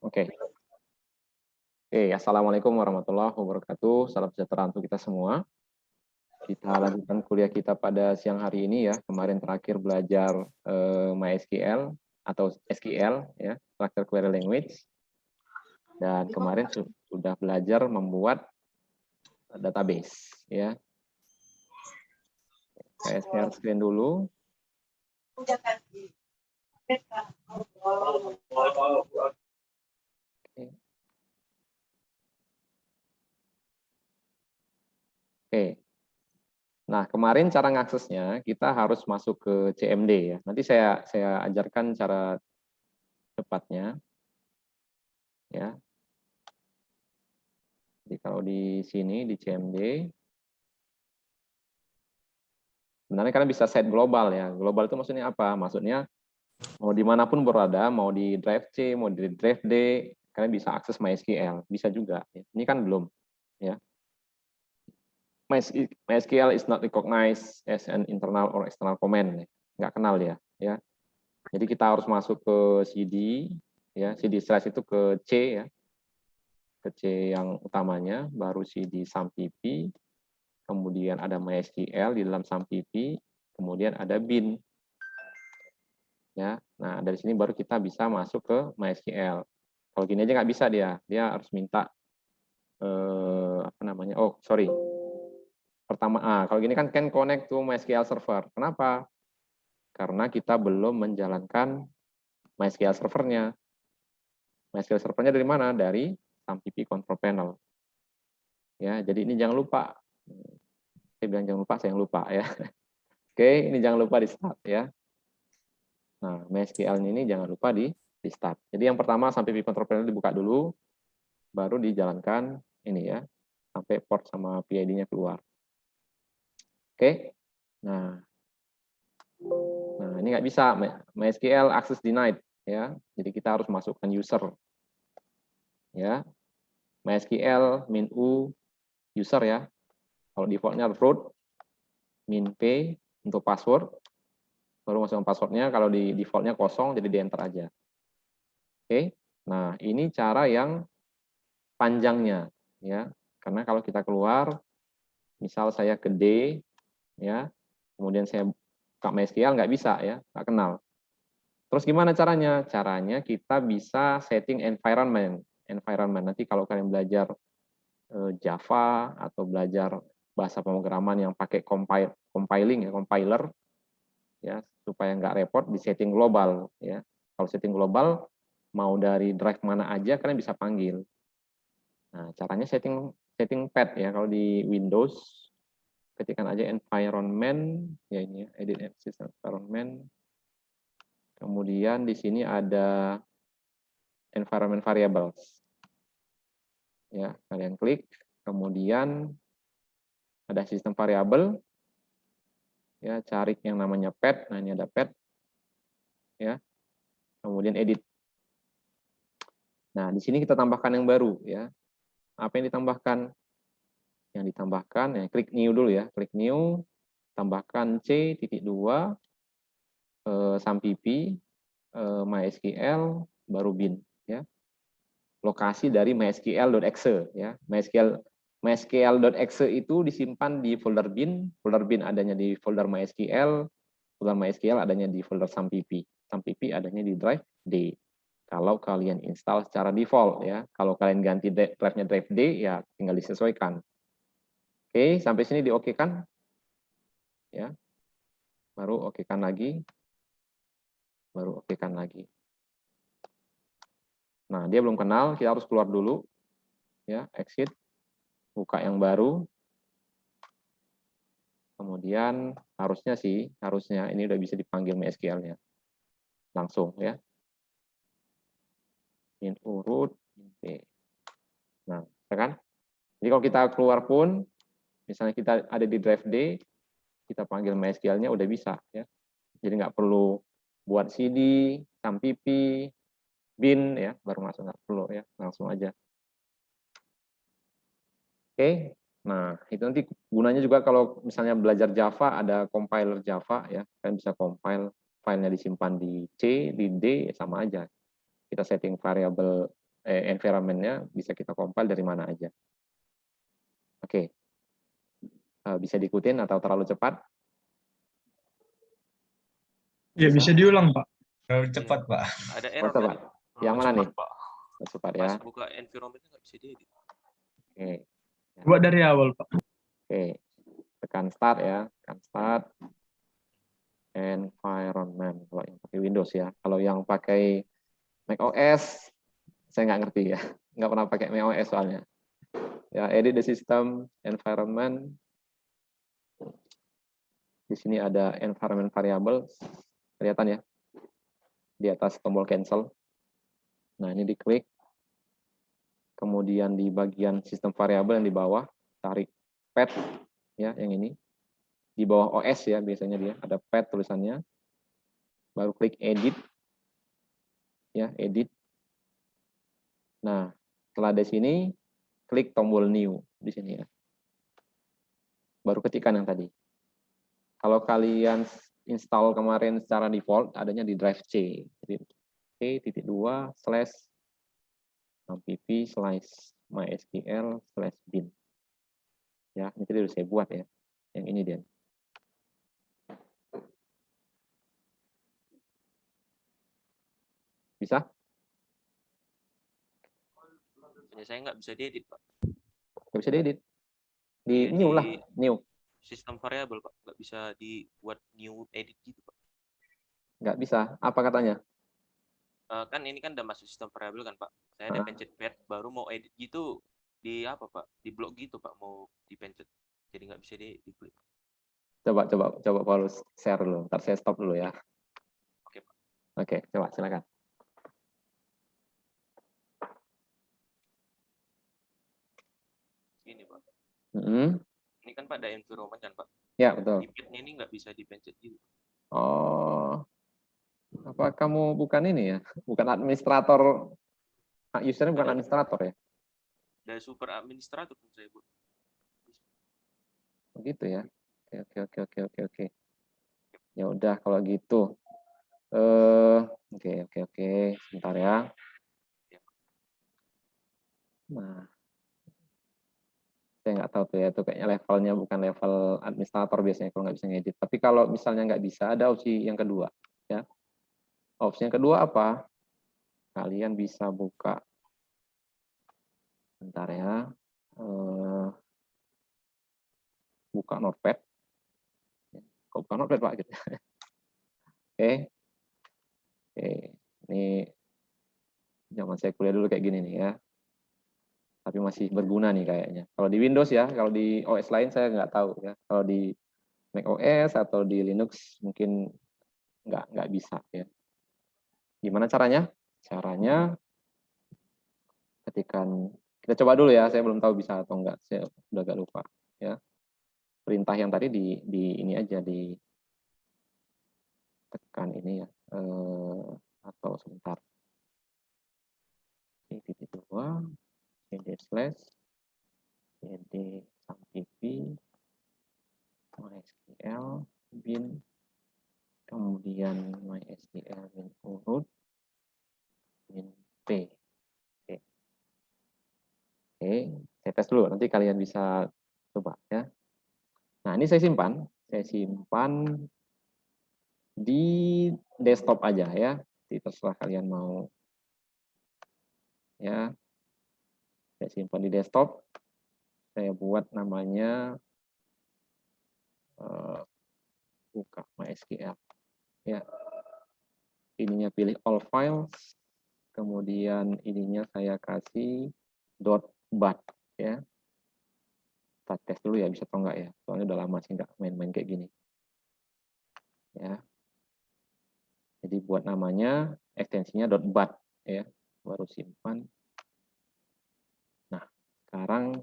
Oke. Assalamualaikum warahmatullahi wabarakatuh. Salam sejahtera untuk kita semua. Kita lanjutkan kuliah kita pada siang hari ini ya. Kemarin terakhir belajar MySQL atau SQL ya, Structured Query Language. Dan kemarin sudah belajar membuat database ya. Saya share screen dulu. Oke. Nah, kemarin cara ngaksesnya kita harus masuk ke CMD ya. Nanti saya ajarkan cara cepatnya. Ya. Jadi kalau di sini di CMD sebenarnya kalian bisa set global ya. Global itu maksudnya apa? Maksudnya mau dimanapun berada, mau di drive C, mau di drive D, kalian bisa akses MySQL. Bisa juga. Ini kan belum. Ya. MySQL is not recognized as an internal or external command. Nggak kenal dia. Ya. Jadi kita harus masuk ke CD, ya CD slash itu ke C ya, ke C yang utamanya, baru CD SAMPP, kemudian ada MySQL di dalam SAMPP, kemudian ada bin. Ya, nah dari sini baru kita bisa masuk ke MySQL. Kalau gini aja nggak bisa dia harus minta apa namanya? Oh sorry, pertama kalau gini kan connect to MySQL server. Kenapa? Karena kita belum menjalankan MySQL servernya. MySQL servernya dari mana? Dari SAMPP control panel. Ya, jadi ini jangan lupa. Saya bilang jangan lupa, saya yang lupa ya. Oke, ini jangan lupa di start ya. Nah, MySQL ini jangan lupa di start. Jadi yang pertama sampai control panel dibuka dulu, baru dijalankan ini ya, sampai port sama PID-nya keluar. Oke, nah ini nggak bisa MySQL access denied ya. Jadi kita harus masukkan user ya. MySQL min u user ya. Kalau defaultnya root min p untuk password, baru masukkan passwordnya. Kalau di defaultnya kosong, jadi di enter aja. Oke, nah ini cara yang panjangnya ya, karena kalau kita keluar, misal saya ke D ya, kemudian saya buka MySQL nggak bisa ya, nggak kenal. Terus gimana caranya? Caranya kita bisa setting environment. Nanti kalau kalian belajar Java atau belajar bahasa pemrograman yang pakai compiler ya, supaya nggak repot di setting global ya. Kalau setting global mau dari drive mana aja kalian bisa panggil. Nah, caranya setting path ya. Kalau di Windows ketikkan aja environment ya, ini ya, edit system environment. Kemudian di sini ada environment variables. Ya, kalian klik, kemudian ada sistem variabel. Ya, cari yang namanya path. Nah, ini ada path. Ya. Kemudian edit. Nah, di sini kita tambahkan yang baru ya. Apa yang ditambahkan? Yang ditambahkan ya, klik new dulu ya, klik new, tambahkan C.2 SAMPP MySQL baru bin ya. Lokasi dari mysql.exe ya. mysql.exe itu disimpan di folder bin adanya di folder MySQL, folder MySQL adanya di folder SAMPP. SAMPP adanya di drive D. Kalau kalian install secara default ya. Kalau kalian ganti drive-nya drive D ya tinggal disesuaikan. Oke, sampai sini di-oke-kan ya. Baru oke-kan lagi. Baru oke-kan lagi. Nah, dia belum kenal, kita harus keluar dulu. Ya, exit. Buka yang baru. Kemudian harusnya ini udah bisa dipanggil MySQL-nya. Langsung ya. Min urut p. Nah, kan? Jadi kalau kita keluar pun misalnya kita ada di drive D, kita panggil MySQL-nya udah bisa ya. Jadi nggak perlu buat CD, SAMPP, bin ya, baru masuk, nggak perlu ya, langsung aja. Oke, nah itu nanti gunanya juga kalau misalnya belajar Java, ada compiler Java ya, kalian bisa compile, filenya disimpan di C, di D, sama aja. Kita setting variabel environment-nya bisa kita compile dari mana aja. Oke. Bisa diikutin atau terlalu cepat? Ya, bisa diulang, Pak. Terlalu cepat, Pak. Ada error Cepat. tadi. Yang mana nih? Pak. Cepat ya. Pas buka environment-nya nggak bisa diedit. Oke. Buat dari awal, Pak. Oke. Tekan start ya. Tekan start. Environment. Kalau yang pakai Windows ya. Kalau yang pakai Mac OS, saya nggak ngerti ya. Nggak pernah pakai Mac OS soalnya. Ya, edit the system, environment. Di sini ada environment variable. Kelihatan ya. Di atas tombol cancel. Nah, ini diklik. Kemudian di bagian sistem variabel yang di bawah, tarik path ya, yang ini. Di bawah OS ya, biasanya dia ada path tulisannya. Baru klik edit. Ya, edit. Nah, setelah di sini klik tombol new di sini ya. Baru ketikkan yang tadi. Kalau kalian install kemarin secara default adanya di drive C. Jadi c.2/pip/mysql/bin. Ya, ini tadi udah saya buat ya. Yang ini dia. Bisa? Punya saya nggak bisa diedit, Pak. Nggak bisa diedit. Di Iya, new lah, new. Sistem variabel, Pak. Nggak bisa dibuat new edit gitu, Pak. Nggak bisa. Apa katanya? Kan ini kan udah masuk sistem variabel kan, Pak. Saya ada pencet path, baru mau edit gitu di apa, Pak? Di blok gitu, Pak, mau dipencet. Jadi nggak bisa diklik. Coba Paulus share dulu. Ntar saya stop dulu ya. Oke, Pak. Oke, coba silakan. Ini, Pak. Ini kan Pak ada environment kan, Pak. Ya, betul. Di path-nya ini nggak bisa dipencet gitu. Oh, apa kamu bukan ini ya? Bukan administrator, usernya bukan administrator ya? Ada super administrator pun saya buat. Begitu ya. Oke. Ya udah kalau gitu. Oke. Sebentar ya. Nah, saya nggak tahu tuh ya, itu kayaknya levelnya bukan level administrator biasanya kalau nggak bisa ngedit. Tapi kalau misalnya nggak bisa, ada opsi yang kedua. Ya. Opsi yang kedua apa? Kalian bisa buka. Bentar ya. Buka Notepad. Kok buka Notepad, Pak? Gitu. Oke. Ini zaman saya kuliah dulu kayak gini nih ya. Tapi masih berguna nih kayaknya. Kalau di Windows ya, kalau di OS lain saya nggak tahu ya. Kalau di Mac OS atau di Linux mungkin nggak bisa ya. Gimana caranya? Caranya ketikan, kita coba dulu ya. Saya belum tahu bisa atau enggak. Saya udah agak lupa ya. Perintah yang tadi di ini aja, di tekan ini ya. Atau sebentar. Titik-2 cd sampp mysql bin, kemudian mysql bin urut bin p. Oke, saya tes dulu, nanti kalian bisa coba ya. Nah, ini saya simpan di desktop aja ya. Terserah kalian mau ya. Saya simpan di desktop. Saya buat namanya buka MySQL. Ya. Ininya pilih all files. Kemudian ininya saya kasih .bat ya. Kita tes dulu ya bisa atau enggak ya. Soalnya udah lama sih enggak main-main kayak gini. Ya. Jadi buat namanya ekstensinya .bat ya. Baru simpan. Nah, sekarang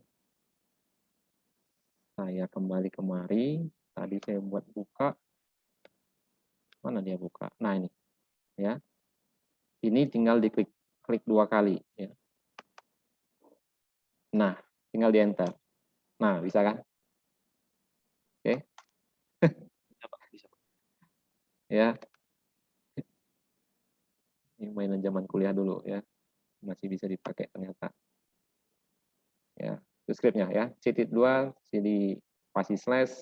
saya kembali kemari. Tadi saya buat buka. Mana dia buka? Nah, ini. Ya. Ini tinggal diklik 2 kali ya. Nah, tinggal di enter. Nah, bisa kan? Oke. Bisa, Pak. Ya. Ini mainan zaman kuliah dulu ya. masih bisa dipakai ternyata. Ya, itu scriptnya ya. C.2 cd spasi slash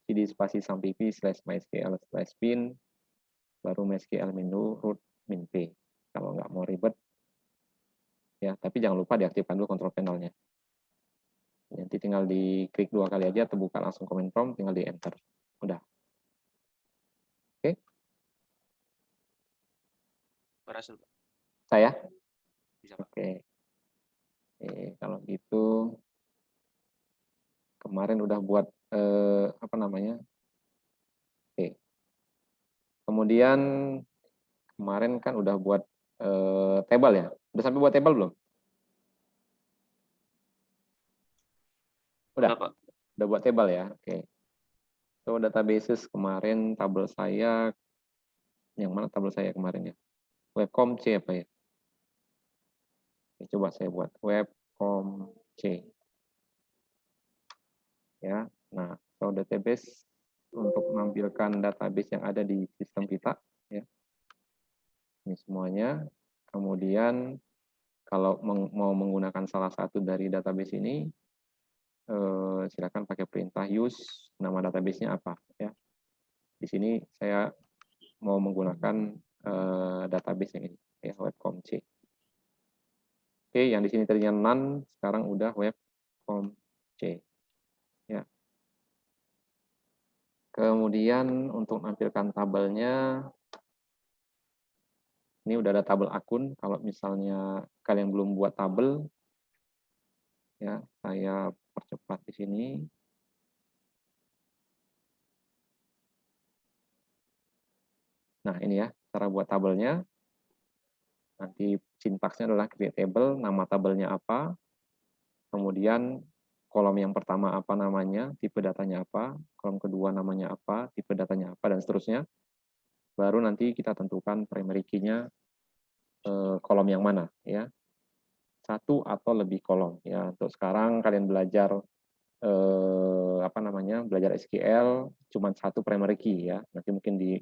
cd spasi sampipi slash mysql slash bin baru mysql menu root min p. Kalau nggak mau ribet ya, tapi jangan lupa diaktifkan dulu control panelnya. Nanti tinggal diklik 2 kali aja, terbuka langsung command prompt, tinggal di enter. Udah. Oke. Berhasil, Pak. Saya? Bisa, Pak. Oke. Kalau gitu kemarin udah buat apa namanya? Oke. Kemudian kemarin kan udah buat table ya. Udah sampai buat table belum? Udah. Udah, Pak. Udah buat table ya. Oke. So databases kemarin tabel saya yang mana tabel saya kemarin ya? Webcom C apa ya? Oke, coba saya buat webcom C. Ya. Nah, so database untuk menampilkan database yang ada di sistem kita ya. Ini semuanya. Kemudian kalau mau menggunakan salah satu dari database ini silakan pakai perintah use nama database-nya apa ya. Di sini saya mau menggunakan database yang ini ya, webcom C. Oke, yang di sini tadinya none sekarang udah webcom C. Ya. Kemudian untuk menampilkan tabelnya ini udah ada tabel akun. Kalau misalnya kalian belum buat tabel ya, saya percepat di sini. Nah, ini ya, cara buat tabelnya. Nanti sintaksnya adalah create table, nama tabelnya apa, kemudian kolom yang pertama apa namanya, tipe datanya apa, kolom kedua namanya apa, tipe datanya apa, dan seterusnya. Baru nanti kita tentukan primary key-nya kolom yang mana, ya. Satu atau lebih kolom, ya. Untuk sekarang kalian belajar apa namanya, belajar SQL, cuma satu primary key, ya. Nanti mungkin di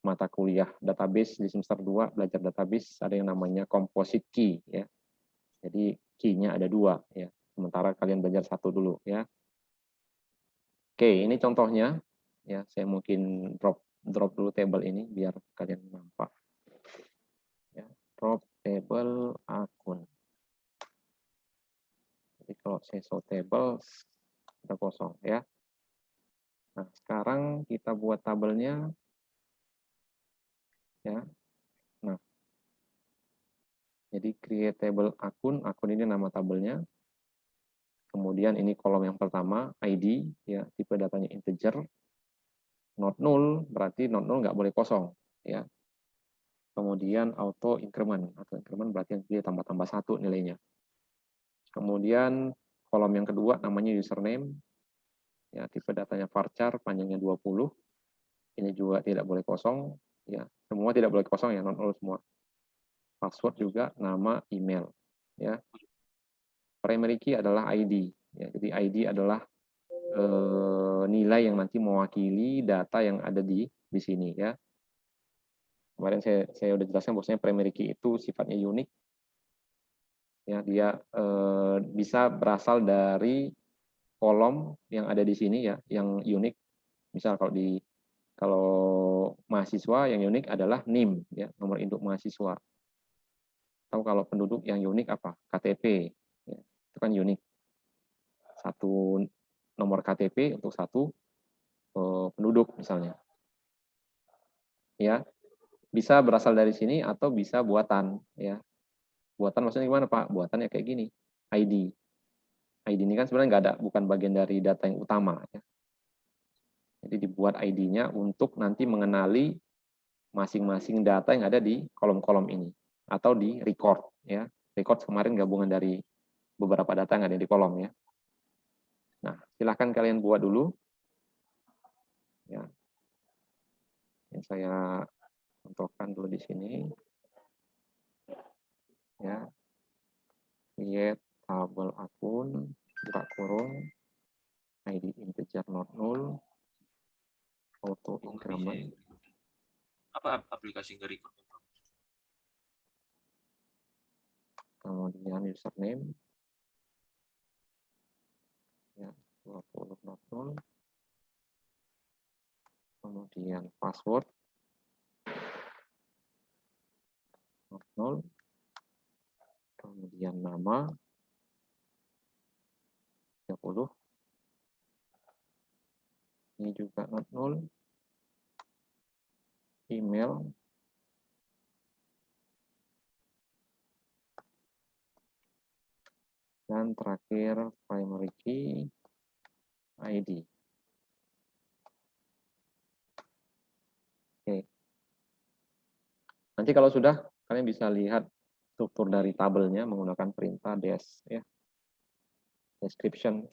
mata kuliah database di semester 2 belajar database ada yang namanya composite key ya. Jadi key-nya ada 2 ya. Sementara kalian belajar satu dulu ya. Oke, ini contohnya ya. Saya mungkin drop dulu table ini biar kalian nampak. Ya, drop table akun. Jadi kalau saya show table ada kosong ya. Nah, sekarang kita buat tabelnya ya. Nah, jadi create table akun ini nama tabelnya. Kemudian ini kolom yang pertama, ID, ya tipe datanya integer. Not null, berarti not null nggak boleh kosong. Ya. Kemudian auto increment. Auto increment berarti dia tambah-tambah 1 nilainya. Kemudian kolom yang kedua namanya username. Ya, tipe datanya varchar, panjangnya 20. Ini juga tidak boleh kosong. Ya, semua tidak boleh kosong ya, not null semua. Password juga, nama, email. Ya. Primary key adalah ID. Ya, jadi ID adalah nilai yang nanti mewakili data yang ada di sini ya. Kemarin saya udah jelaskan bahwasanya primary key itu sifatnya unik. Ya, dia bisa berasal dari kolom yang ada di sini ya, yang unik. Misal kalau mahasiswa yang unik adalah NIM ya, nomor induk mahasiswa. Atau kalau penduduk yang unik apa? KTP. Ya, itu kan unik. Satu nomor KTP untuk satu penduduk misalnya. Ya, bisa berasal dari sini atau bisa buatan ya. Buatan maksudnya gimana Pak? Buatannya kayak gini, ID. ID ini kan sebenarnya nggak ada, bukan bagian dari data yang utama ya. Jadi dibuat ID-nya untuk nanti mengenali masing-masing data yang ada di kolom-kolom ini atau di record ya. Record kemarin gabungan dari beberapa data yang ada di kolom ya. Nah, silahkan kalian buat dulu. Ya. Yang saya contohkan dulu di sini. Ya. Create tabel akun, buka kurung, ID integer not null, auto increment. Apa aplikasi nge-record? kemudian username ya 20.0, kemudian password 0, kemudian nama 30, ini juga 0, email dan terakhir primary key ID. Oke. Nanti kalau sudah, kalian bisa lihat struktur dari tabelnya menggunakan perintah des ya. Description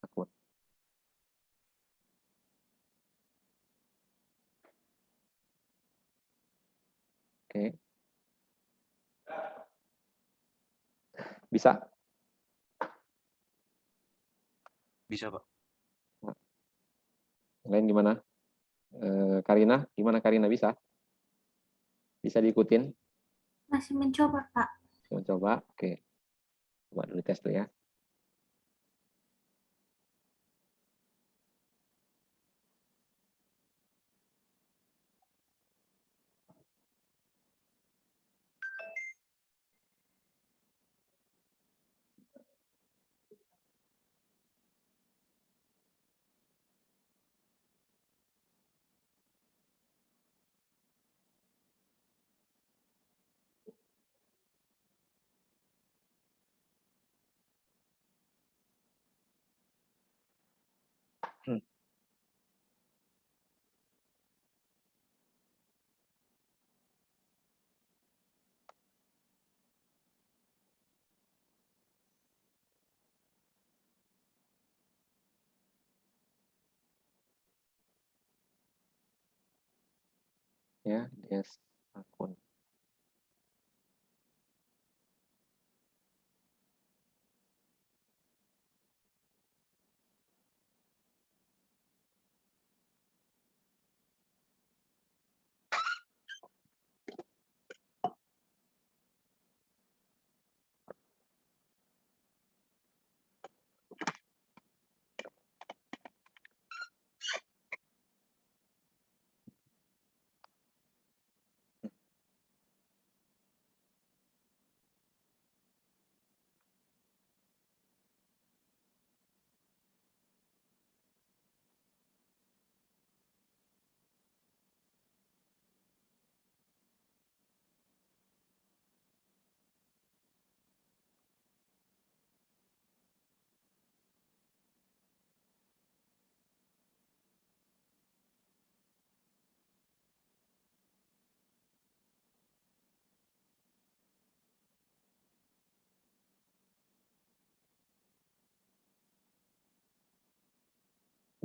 akun. Oke. Bisa? Bisa, Pak. Lain gimana? Karina, gimana Karina, bisa? Bisa diikutin? Masih mencoba, Pak. Coba, oke. Coba dulu tes dulu ya. Ya, des akun.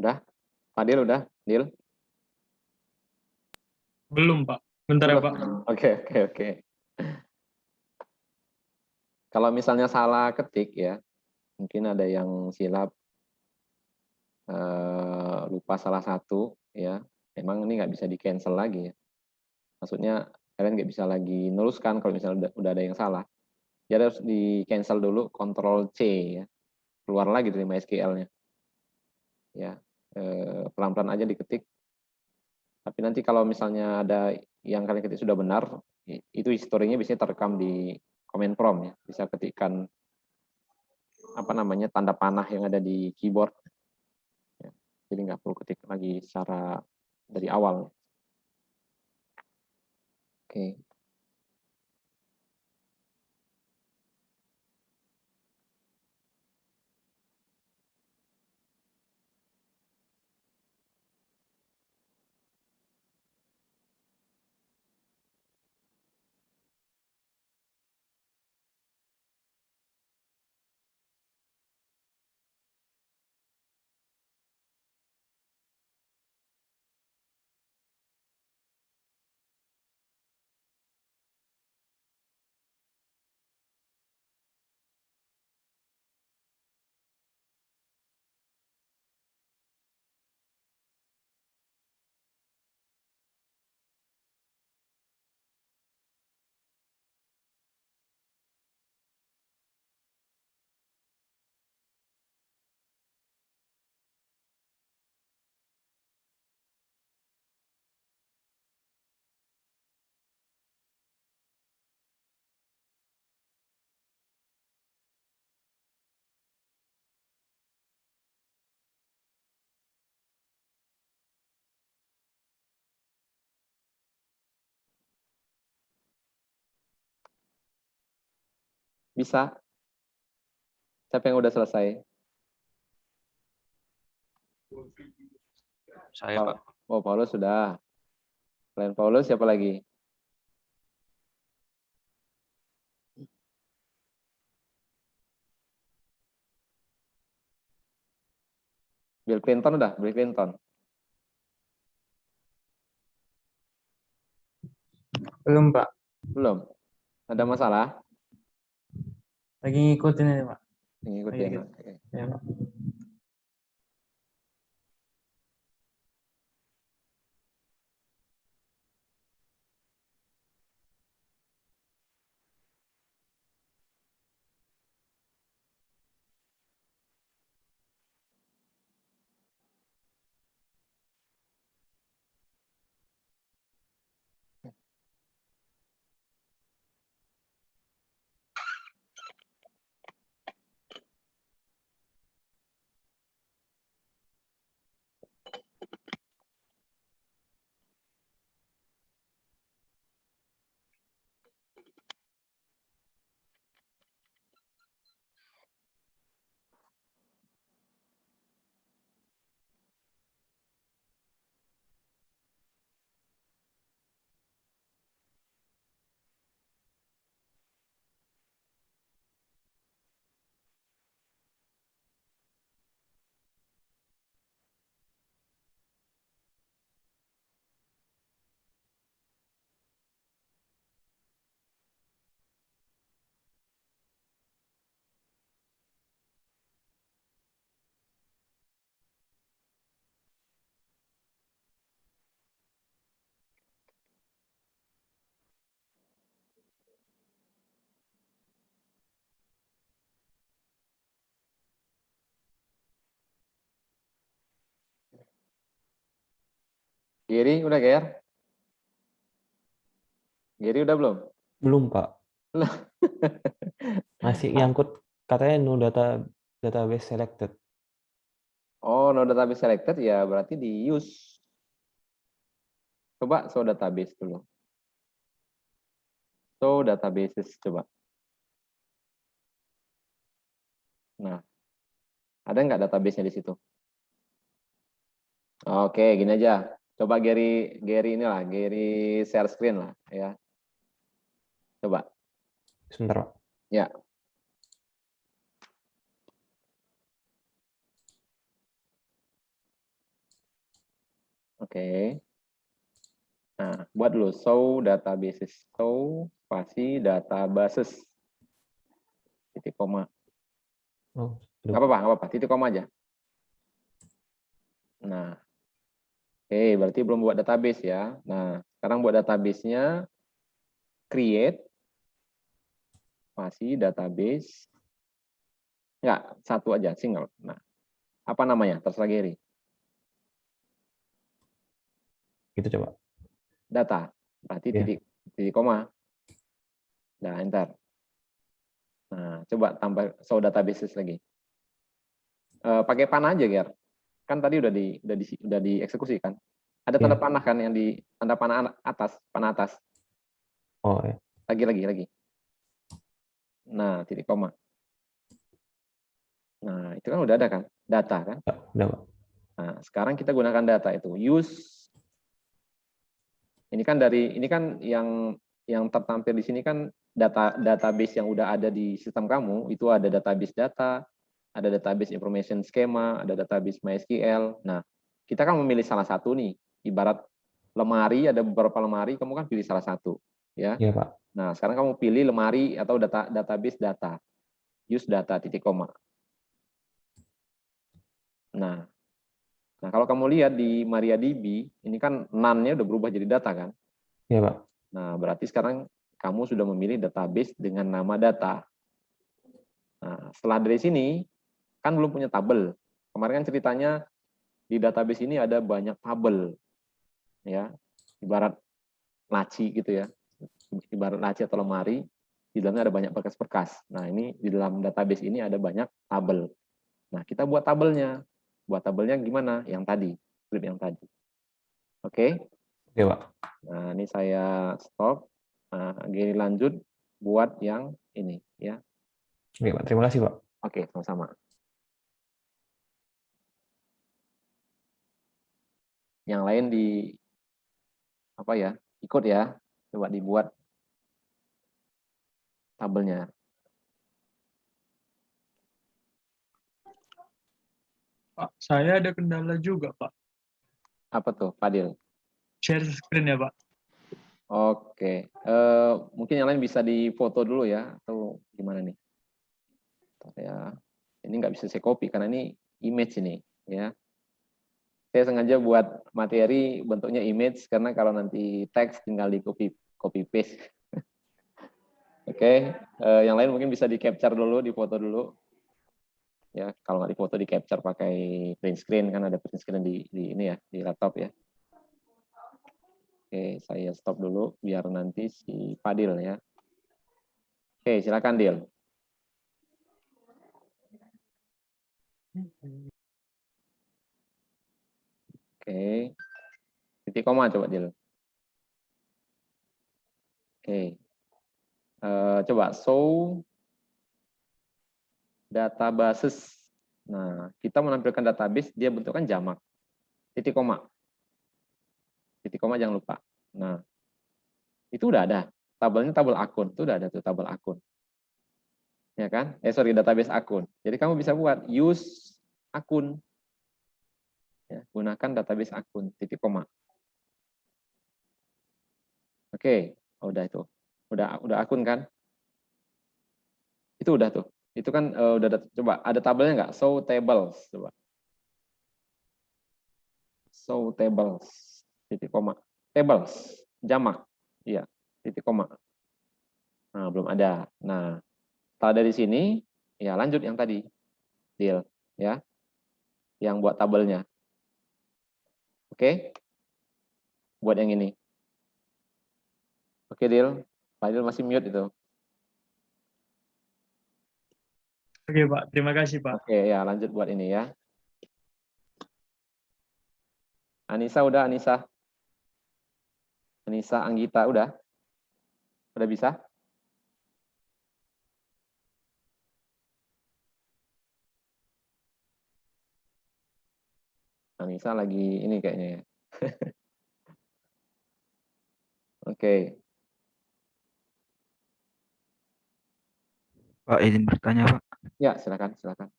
Udah? Fadil udah? Dil? Belum, Pak. Bentar ya, Pak. Oke. Kalau misalnya salah ketik ya, mungkin ada yang silap lupa salah satu ya. Emang ini nggak bisa di cancel lagi ya. Maksudnya kalian nggak bisa lagi meneruskan kalau misalnya udah ada yang salah. Jadi harus di cancel dulu, Ctrl C ya. Keluar lagi dari MySQL-nya. Ya, pelan-pelan aja diketik. Tapi nanti kalau misalnya ada yang kalian ketik sudah benar, itu historinya biasanya terekam di command prompt ya. Bisa ketikkan apa namanya tanda panah yang ada di keyboard. Ya, jadi nggak perlu ketik lagi secara dari awal. Oke. Bisa? Siapa yang udah selesai? Saya, Pak. Oh, Paulus sudah. Selain Paulus, siapa lagi? Bill Clinton udah? Bill Clinton. Belum, Pak. Belum? Ada masalah? Lagi ngikutin ini, Pak. Ngikutin. Ayo, Oke. Ya, Pak. Giri udah, Ger? Giri udah belum? Belum, Pak. Masih nyangkut katanya no database selected. Oh, no database selected ya berarti di use. Coba show database dulu. Show databases coba. Nah, ada nggak database-nya di situ? Oke, gini aja. Coba Gary inilah, Gary share screen lah ya. Coba. Sebentar, Pak. Ya. Oke. Nah, buat dulu show databases. Show spasi databases. Titik koma. Oh, Nggak apa-apa, titik koma aja. Nah, oke, berarti belum buat database ya. Nah, sekarang buat database-nya, create, spasi database. Enggak, satu aja, single. Nah, apa namanya? Terserah Gary. Gitu coba. Data, berarti Ya. titik koma. Nah, enter. Nah, coba tambah show databases lagi. Pakai panah aja, Ger. Kan tadi udah dieksekusi kan. Ada tanda Ya. panah kan yang di tanda panah atas. Oh, ya. Lagi. Nah, titik koma. Nah, itu kan udah ada kan? Data kan? Udah, Pak. Nah, sekarang kita gunakan data itu. Use. Ini kan yang tertampil di sini kan database yang udah ada di sistem kamu, itu ada database data, ada database information schema, ada database MySQL. Nah, kita kan memilih salah satu nih. Ibarat lemari, ada beberapa lemari, kamu kan pilih salah satu. Ya. Iya, Pak. Nah, sekarang kamu pilih lemari atau database data. Use data, titik koma. Nah, kalau kamu lihat di MariaDB, ini kan none-nya udah berubah jadi data kan? Iya, Pak. Nah, berarti sekarang kamu sudah memilih database dengan nama data. Nah, setelah dari sini, kan belum punya tabel. Kemarin kan ceritanya di database ini ada banyak tabel. Ya, ibarat laci gitu ya. Ibarat laci atau lemari, di dalamnya ada banyak berkas-berkas. Nah, ini di dalam database ini ada banyak tabel. Nah, kita buat tabelnya. Buat tabelnya gimana? Yang tadi, script yang tadi. Oke? Oke, Pak. Nah, ini saya stop. Nah, gini lanjut buat yang ini ya. Oke, Pak. Terima kasih, Pak. Oke, sama-sama. Yang lain di apa ya? Ikut ya. Coba dibuat tabelnya. Pak, saya ada kendala juga, Pak. Apa tuh, Fadil? Share screen ya, Pak. Oke. Mungkin yang lain bisa difoto dulu ya, atau gimana nih? Bentar ya. Ini nggak bisa saya copy karena ini image ini, ya. Saya sengaja buat materi bentuknya image karena kalau nanti teks tinggal di copy paste. Oke, yang lain mungkin bisa di capture dulu, difoto dulu. Ya, kalau nggak difoto di capture pakai print screen, kan ada print screen di ini ya, di laptop ya. Oke, saya stop dulu biar nanti si Fadil ya. Oke, silakan Dil. Oke, titik koma coba Dil. Oke, coba show databases. Nah, kita menampilkan database, dia bentukkan jamak. Titik koma. Titik koma jangan lupa. Nah, itu udah ada. Tabelnya tabel akun. Itu udah ada tuh tabel akun. Ya kan? Sorry, database akun. Jadi kamu bisa buat use akun. Ya, gunakan database akun. Titik koma. Oke, udah itu. Udah akun kan? Itu udah tuh. Itu kan udah ada. Coba ada tabelnya nggak? Show tables. Coba. Show tables. Titik koma. Tables. Jamak. Iya. Titik koma. Nah, belum ada. Nah, setelah dari sini, ya lanjut yang tadi. Deal. Ya. Yang buat tabelnya. Oke? Buat yang ini. Oke, Deal. Fadil masih mute itu. Oke, Pak. Terima kasih, Pak. Oke, ya lanjut buat ini ya. Anissa udah, Anissa. Anissa Anggita udah? Udah bisa? Anissa lagi ini kayaknya ya. Oke. Pak, izin bertanya, Pak. Ya, silakan, silakan.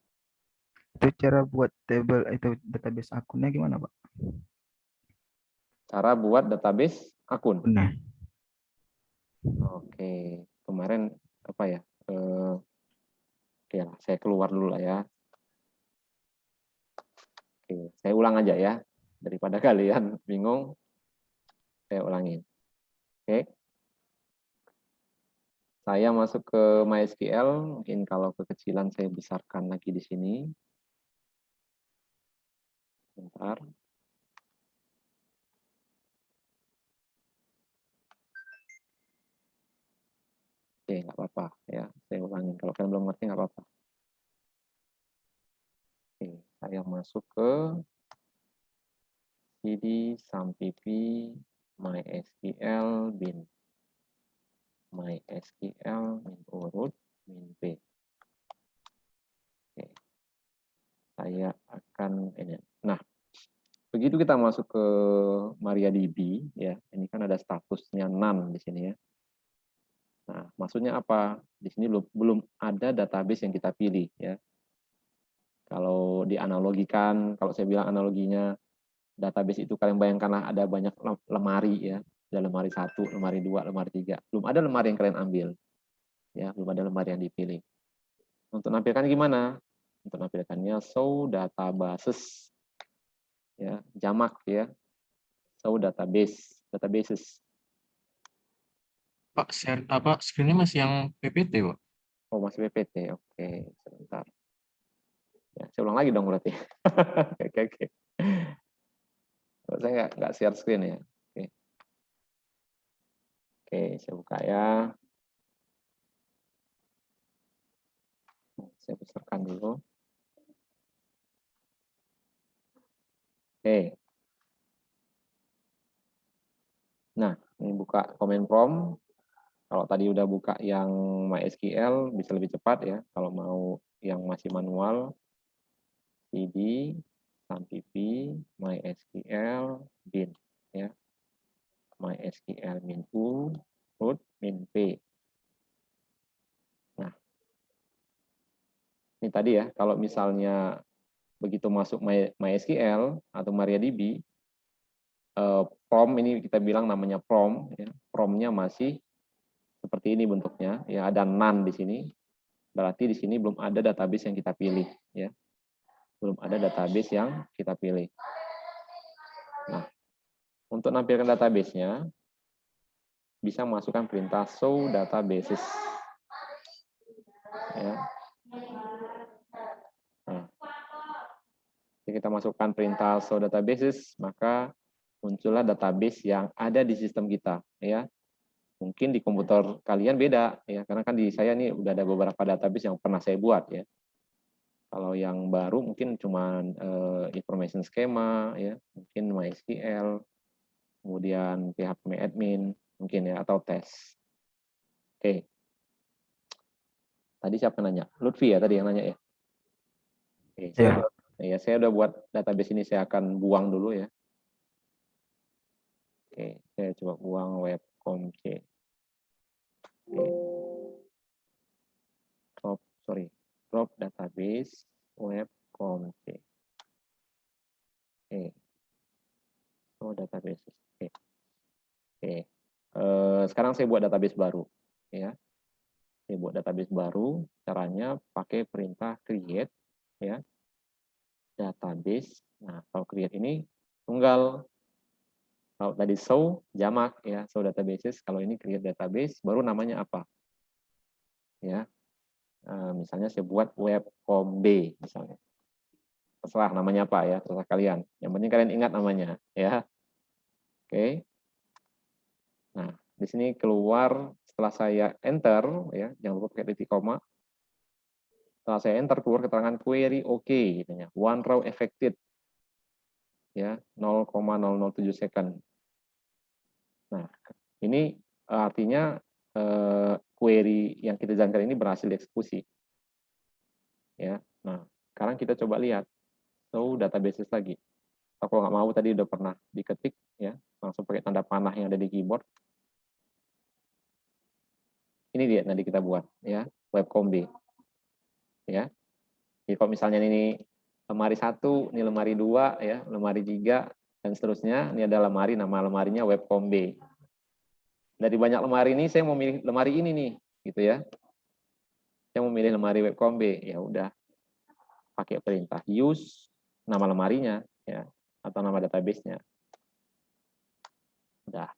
Itu cara buat table itu database akunnya gimana, Pak? Cara buat database akun. Benar. Oke. Kemarin apa ya? Oke, saya keluar dulu lah ya. Oke, saya ulang aja ya. Daripada kalian bingung, saya ulangin. Oke. Saya masuk ke MySQL, mungkin kalau kekecilan saya besarkan lagi di sini. Bentar. Oke, nggak apa-apa ya. Saya ulangin. Kalau kalian belum ngerti nggak apa-apa. Oke, saya masuk ke cd sampp mysql bin mysql min urut min p. Oke, saya akan ini. Nah, begitu kita masuk ke MariaDB ya, ini kan ada statusnya none di sini ya. Nah, maksudnya apa? Di sini belum ada database yang kita pilih ya. Kalau dianalogikan, kalau saya bilang analoginya database itu kalian bayangkanlah ada banyak lemari ya. Ada lemari 1, lemari 2, lemari 3. Belum ada lemari yang kalian ambil. Ya, belum ada lemari yang dipilih. Untuk nampilkan gimana? Untuk nampilkannya show databases. Ya, jamak ya. Show databases. Pak, share apa screen-nya masih yang PPT, Pak? Oh, masih PPT. Oke, sebentar. Ya, saya ulang lagi dong berarti. Oke. Saya nggak share screen ya. Oke, saya buka ya. Saya besarkan dulu. Oke. Nah, ini buka command prompt. Kalau tadi udah buka yang MySQL bisa lebih cepat ya. Kalau mau yang masih manual, cd sampp MySQL bin ya. MySQL min u root min p. Nah, ini tadi ya, kalau misalnya begitu masuk MySQL atau MariaDB, prompt ini kita bilang namanya prompt, ya. Prompt-nya masih seperti ini bentuknya, ya ada none di sini. Berarti di sini belum ada database yang kita pilih, ya. Belum ada database yang kita pilih. Nah, untuk nampilkan database-nya, bisa masukkan perintah show databases. Ya. Nah, jika kita masukkan perintah show databases, maka muncullah database yang ada di sistem kita. Ya. Mungkin di komputer kalian beda, ya, karena kan di saya nih udah ada beberapa database yang pernah saya buat, ya. Kalau yang baru mungkin cuma information schema, ya, mungkin MySQL, kemudian phpMyAdmin, mungkin ya, atau tes. Oke. Tadi siapa nanya? Lutfi ya tadi yang nanya ya. Oke, saya udah buat database ini, saya akan buang dulu ya. Oke, saya coba buang webcomc. Drop database webcomc. Oke. Oh, database. Oke. Oke. Sekarang saya buat database baru, ya. Saya buat database baru. Caranya pakai perintah create, ya. Database. Nah, kalau create ini tunggal. Kalau tadi show jamak, ya. Show databases. Kalau ini create database, baru namanya apa? Ya. Misalnya saya buat webcomb misalnya. Terserah namanya apa ya, terserah kalian. Yang penting kalian ingat namanya, ya. Oke. Nah, di sini keluar setelah saya enter, ya, jangan lupa pakai titik koma. Setelah saya enter keluar keterangan query oke, gitu ya. One row affected, ya, 0,007 second. Nah, ini artinya query yang kita jalankan ini berhasil dieksekusi. Ya, nah sekarang kita coba lihat show databases lagi. Kalau nggak mau tadi udah pernah diketik, ya, langsung pakai tanda panah yang ada di keyboard. Ini dia nanti kita buat, ya, webcomb. Ya, jadi kalau misalnya ini lemari 1, ini lemari 2, ya, lemari 3 dan seterusnya. Ini ada lemari, nama lemarinya webcomb. Dari banyak lemari ini saya mau milih lemari ini nih, gitu ya. Saya mau milih lemari webcomb, ya udah pakai perintah use nama lemarinya, ya, atau nama database-nya. Udah.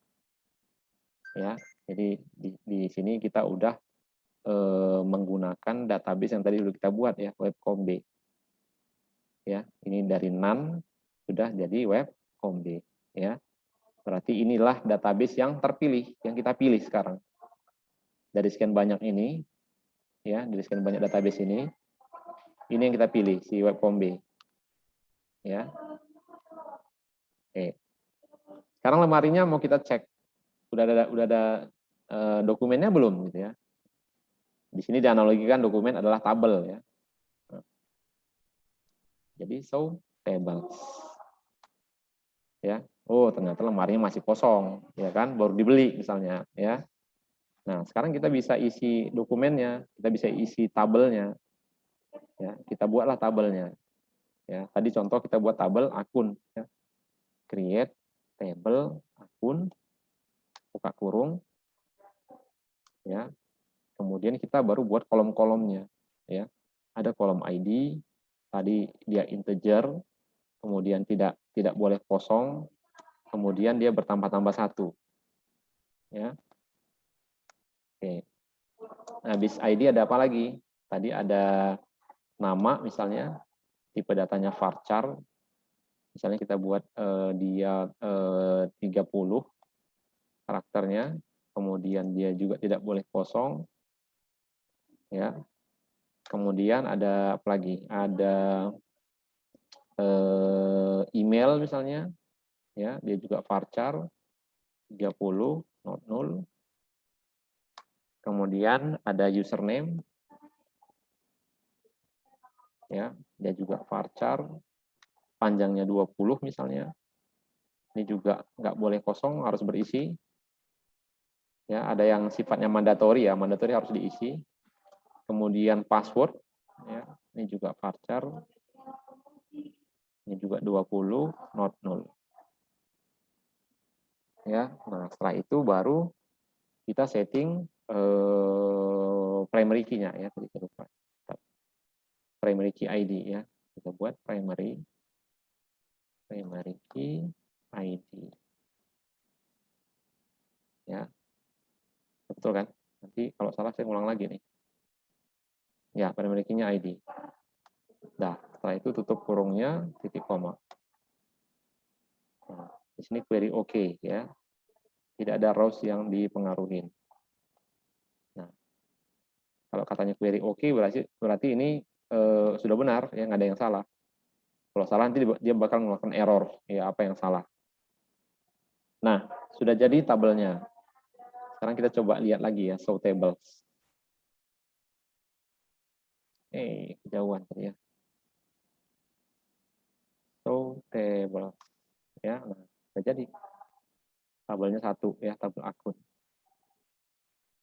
Ya, jadi di sini kita udah menggunakan database yang tadi dulu kita buat, ya, webcomb. Ya, ini dari none sudah jadi webcomb, ya. Berarti inilah database yang terpilih, yang kita pilih sekarang. Dari sekian banyak ini, ya, dari sekian banyak database ini yang kita pilih, si webcomb. Ya. Oke. Sekarang lemarinya mau kita cek. Udah ada dokumennya belum, gitu ya. Di sini dianalogikan dokumen adalah tabel, ya. Jadi show tables. Ya. Oh, ternyata lemarinya masih kosong, ya kan? Baru dibeli misalnya, ya. Nah, sekarang kita bisa isi dokumennya, kita bisa isi tabelnya. Ya, kita buatlah tabelnya. Ya, tadi contoh kita buat tabel akun, ya. Create table akun, buka kurung. Ya. Kemudian kita baru buat kolom-kolomnya, ya. Ada kolom ID, tadi dia integer, kemudian tidak boleh kosong, kemudian dia bertambah-tambah 1. Ya. Oke. Nah, bis ID ada apa lagi? Tadi ada nama misalnya, tipe datanya varchar. Misalnya kita buat dia 30 karakternya, kemudian dia juga tidak boleh kosong. Ya. Kemudian ada apa lagi? Ada email misalnya, ya, dia juga varchar 30 not null. Kemudian ada username, ya, dia juga varchar, panjangnya 20 misalnya. Ini juga nggak boleh kosong, harus berisi. Ya, ada yang sifatnya mandatori ya, mandatori harus diisi. Kemudian password, ya, ini juga varchar. Ini juga 20, not null. Ya, nah setelah itu baru kita setting primary key-nya ya, tadi kita lupa. Primary key ID ya. Kita buat primary key ID. Ya. Betul kan? Nanti kalau salah saya ulang lagi nih. Ya, primary key-nya ID. Nah, setelah itu tutup kurungnya, titik koma. Nah, di sini query OK ya. Tidak ada rows yang dipengaruhi. Nah, kalau katanya query OK berarti ini sudah benar ya, nggak ada yang salah. Kalau salah nanti dia bakal melakukan error ya, apa yang salah. Nah, sudah jadi tabelnya. Sekarang kita coba lihat lagi ya, show tables. Kejauhan tadi ya. Show table ya. Nah, sudah jadi. Tabelnya satu ya, tabel akun.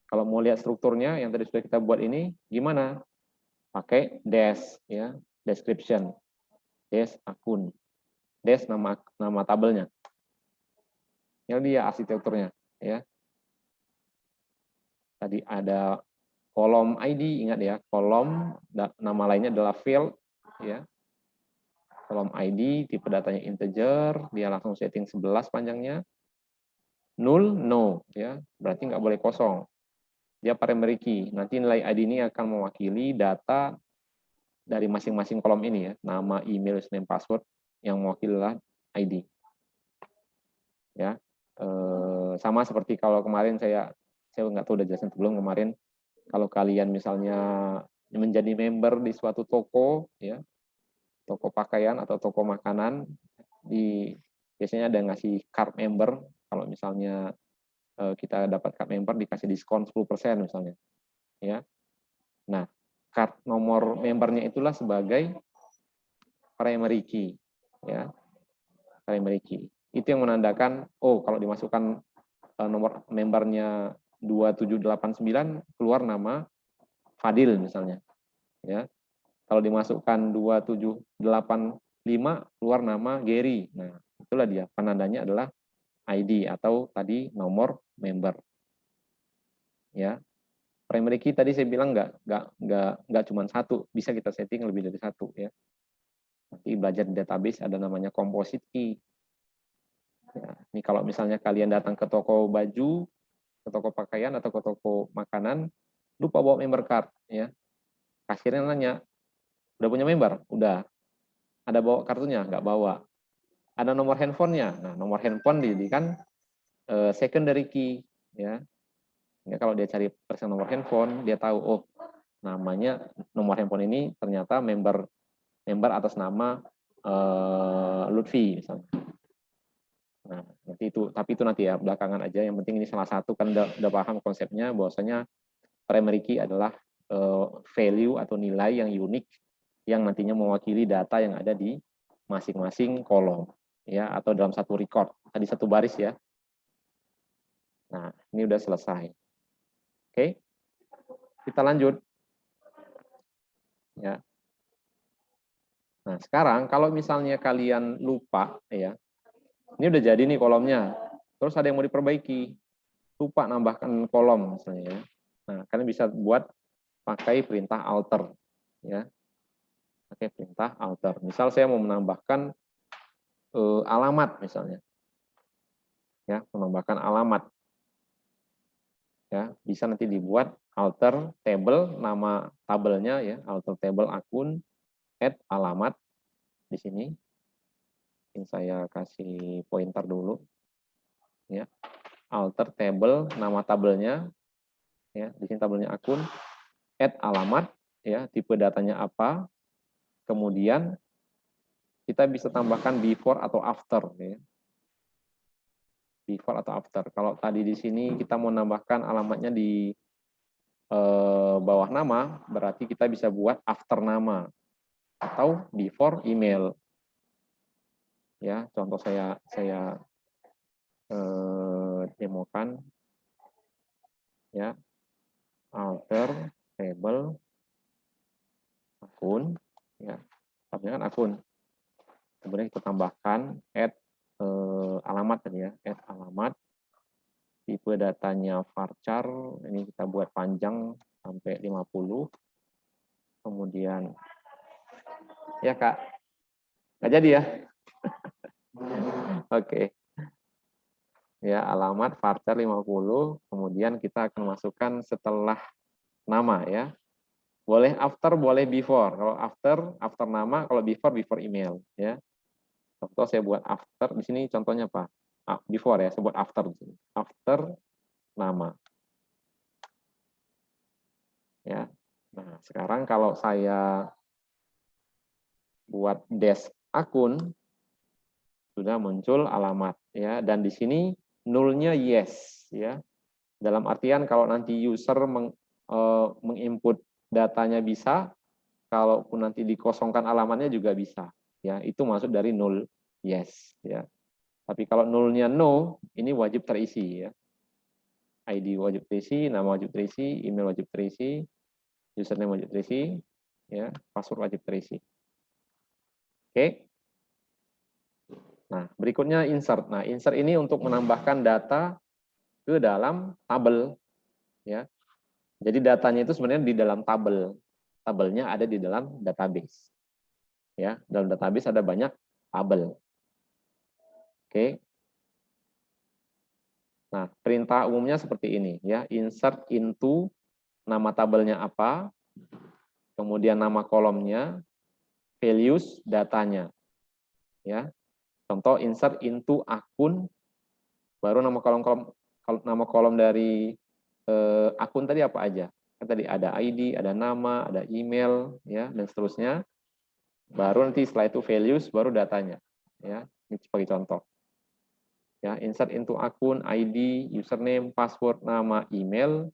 Kalau mau lihat strukturnya yang tadi sudah kita buat ini gimana? Pakai dash ya, description. Dash akun. Dash nama tabelnya. Yang dia arsitekturnya ya. Tadi ada kolom ID, ingat ya, kolom nama lainnya adalah field ya. Kolom ID, tipe datanya integer, dia langsung setting 11 panjangnya. Null, no ya, berarti nggak boleh kosong. Dia primary key. Nanti nilai ID ini akan mewakili data dari masing-masing kolom ini ya, nama, email, username, password yang mewakililah ID. Ya, sama seperti kalau kemarin saya nggak tahu udah jelasin belum kemarin. Kalau kalian misalnya menjadi member di suatu toko, ya, toko pakaian atau toko makanan, biasanya ada ngasih card member. Kalau misalnya kita dapat card member dikasih diskon 10% misalnya, ya. Nah, card nomor membernya itulah sebagai primary key, ya, primary key. Itu yang menandakan, oh kalau dimasukkan nomor membernya 2789 keluar nama Fadil misalnya, ya. Kalau dimasukkan 2785 keluar nama Gary. Nah, itulah dia penandanya adalah ID atau tadi nomor member. Ya. Primary key tadi saya bilang nggak cuma satu, bisa kita setting lebih dari satu ya. Nanti belajar di database ada namanya composite key. Ya, ini kalau misalnya kalian datang ke toko baju, ke toko pakaian atau ke toko makanan, lupa bawa member card ya. Kasirnya nanya, udah punya member? Udah. Ada bawa kartunya? Nggak bawa. Ada nomor handphonenya? Nah, nomor handphone dijadikan secondary key ya. Ya, kalau dia cari persen nomor handphone, dia tahu oh namanya nomor handphone ini ternyata member atas nama Lutfi misalnya. Nah, nanti itu, tapi itu nanti ya belakangan aja. Yang penting ini salah satu kan udah paham konsepnya bahwasanya primary key adalah value atau nilai yang unik yang nantinya mewakili data yang ada di masing-masing kolom ya atau dalam satu record. Tadi satu baris ya. Nah, ini udah selesai. Oke. Kita lanjut. Ya. Nah, sekarang kalau misalnya kalian lupa ya. Ini udah jadi nih kolomnya. Terus ada yang mau diperbaiki. Lupa nambahkan kolom misalnya ya. Nah, kalian bisa buat pakai perintah alter ya. Pakai perintah alter. Misal saya mau menambahkan alamat misalnya. Ya, menambahkan alamat. Ya, bisa nanti dibuat alter table, nama tabelnya ya, alter table akun add alamat di sini. Mungkin saya kasih pointer dulu. Ya. Alter table, nama tabelnya ya, di sini tabelnya akun, add alamat ya, tipe datanya apa. Kemudian kita bisa tambahkan before atau after ya. Before atau after. Kalau tadi di sini kita mau nambahkan alamatnya di bawah nama, berarti kita bisa buat after nama atau before email. Ya, contoh saya demokan, ya, alter table akun, ya, tabnya kan akun. Kemudian kita tambahkan add alamat tadi ya, add alamat. Tipe datanya varchar, ini kita buat panjang sampai 50. Kemudian, ya Kak, nggak jadi ya? Oke. Ya, alamat varchar 50, kemudian kita akan masukkan setelah nama ya. Boleh after, boleh before. Kalau after nama, kalau before email ya. Contoh saya buat after di sini contohnya apa? Before ya, saya buat after di sini. After nama. Ya. Nah, sekarang kalau saya buat desk akun sudah muncul alamat ya, dan di sini nullnya yes ya. Dalam artian kalau nanti user menginput datanya bisa, kalaupun nanti dikosongkan alamatnya juga bisa ya. Itu masuk dari null yes ya. Tapi kalau nullnya no, ini wajib terisi ya. ID wajib terisi, nama wajib terisi, email wajib terisi, username wajib terisi, ya, password wajib terisi. Oke. Nah, berikutnya insert. Nah, insert ini untuk menambahkan data ke dalam tabel, ya. Jadi datanya itu sebenarnya di dalam tabel. Tabelnya ada di dalam database. Ya, dalam database ada banyak tabel. Oke. Nah, perintah umumnya seperti ini ya, insert into nama tabelnya apa, kemudian nama kolomnya, values datanya. Ya. Contoh insert into akun, baru nama kolom dari akun tadi apa aja. Kan tadi ada ID, ada nama, ada email ya, dan seterusnya. Baru nanti setelah itu values, baru datanya. Ya, ini sebagai contoh. Ya, insert into akun, ID, username, password, nama, email,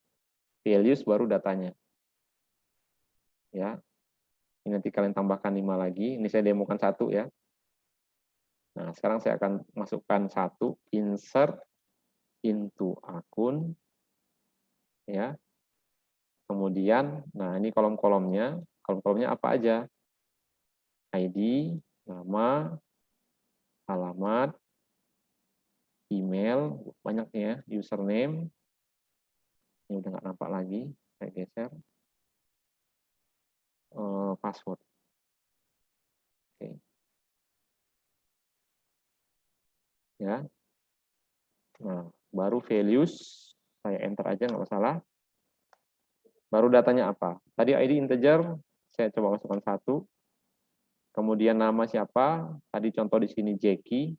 values, baru datanya. Ya, ini nanti kalian tambahkan 5 lagi. Ini saya demokan 1 ya. Nah, sekarang saya akan masukkan 1, insert into akun. Ya. Kemudian, nah ini kolom-kolomnya. Kolom-kolomnya apa aja? ID, nama, alamat, email, banyak ya, username. Ini udah nggak nampak lagi, saya geser. Password. Oke. Ya. Nah, baru values, saya enter aja nggak masalah. Baru datanya apa? Tadi ID integer, saya coba masukkan 1. Kemudian nama siapa? Tadi contoh di sini Jackie.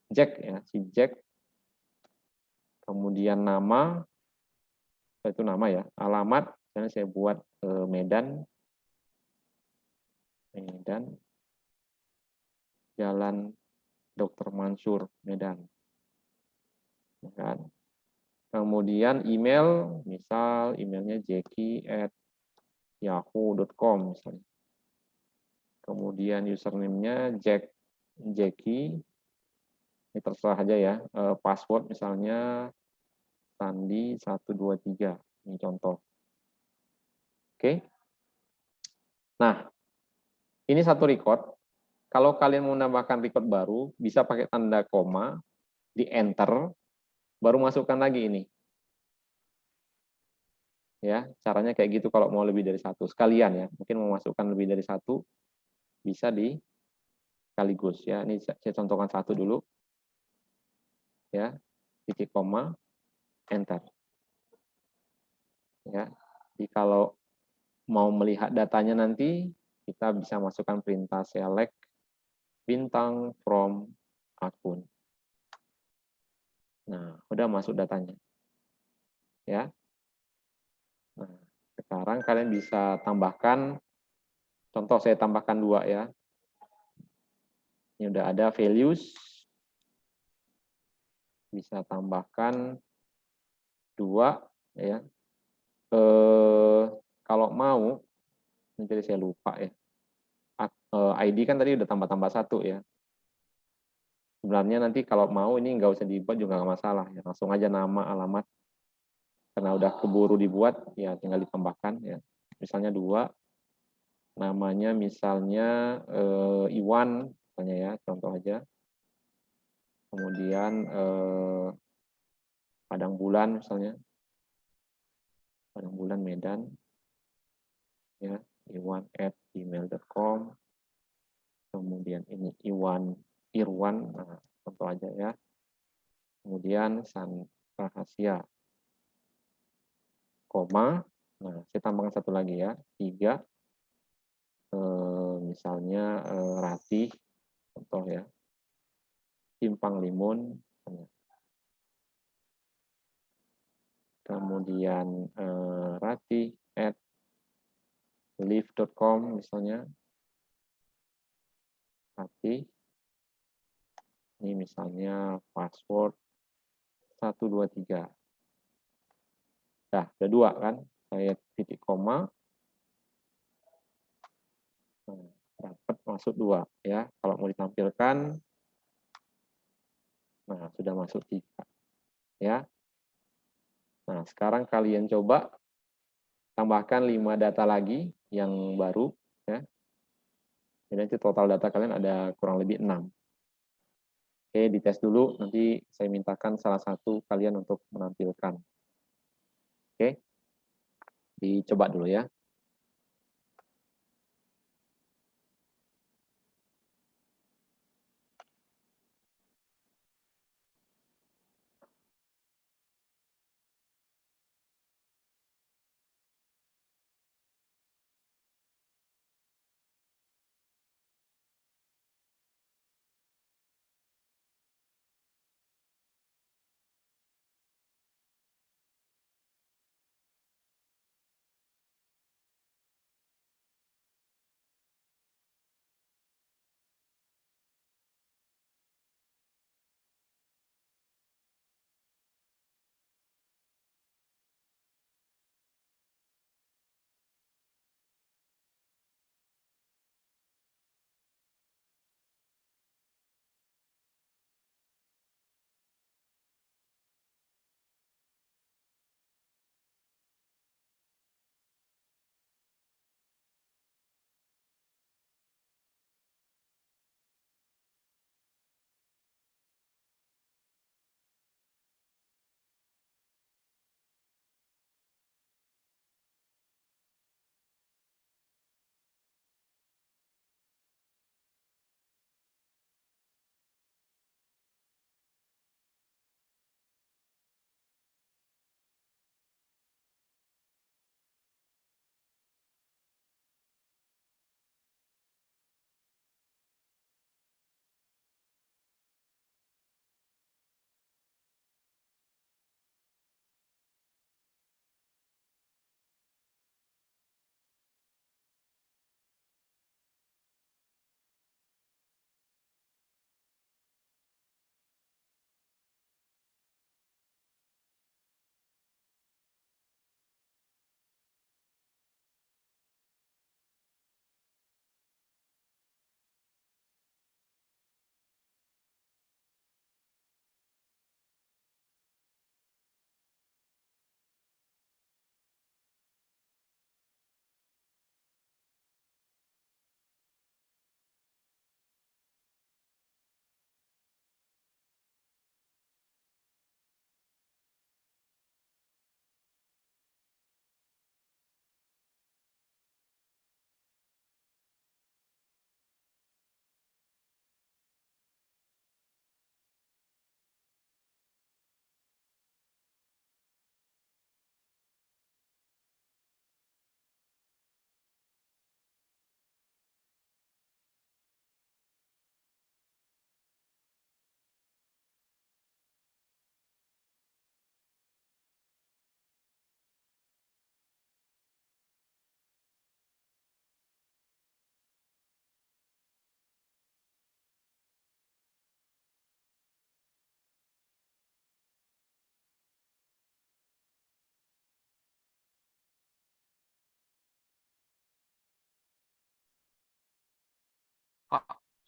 Jack ya, si Jack. Kemudian nama, itu nama ya. Alamat, misalnya saya buat Medan. Medan. Jalan Dr. Mansur, Medan. Ya kan? Kemudian email, misal emailnya jackie@yahoo.com misalnya. Kemudian username-nya Jackie, ini terserah aja ya. Password misalnya Sandi 123, ini contoh. Oke. Nah, ini satu record. Kalau kalian mau menambahkan record baru, bisa pakai tanda koma, di enter, baru masukkan lagi ini. Ya, caranya kayak gitu kalau mau lebih dari 1 sekalian ya. Mungkin mau masukkan lebih dari 1 bisa di sekaligus ya. Ini saya contohkan 1 dulu. Ya, titik koma, enter. Ya. Jadi kalau mau melihat datanya nanti kita bisa masukkan perintah select bintang from akun. Nah, udah masuk datanya. Ya. Nah, sekarang kalian bisa tambahkan, contoh saya tambahkan 2 ya. Ini udah ada values, bisa tambahkan 2 ya. kalau mau, jadi saya lupa ya. ID kan tadi udah tambah-tambah 1 ya. Sebenarnya nanti kalau mau ini nggak usah dibuat juga nggak masalah ya. Langsung aja nama, alamat. Karena udah keburu dibuat, ya tinggal ditambahkan ya. Misalnya 2, namanya misalnya Iwan, misalnya ya, contoh aja. Kemudian Padang Bulan misalnya. Padang Bulan Medan. Ya, iwan@gmail.com. Kemudian ini Irwan, nah, contoh aja ya. Kemudian San Rahasia, koma, nah saya tambahkan 1 lagi ya, 3, misalnya Ratih, contoh ya, Simpang Limun, kemudian ratih@live.com misalnya, Ratih, ini misalnya password 123. Nah, ada 2 kan, saya titik koma, nah, dapat masuk 2 ya. Kalau mau ditampilkan, nah sudah masuk 3 ya. Nah, sekarang kalian coba tambahkan 5 data lagi yang baru ya. Jadi nanti total data kalian ada kurang lebih 6. Oke, dites dulu, nanti saya mintakan salah satu kalian untuk menampilkan. Oke, dicoba dulu ya.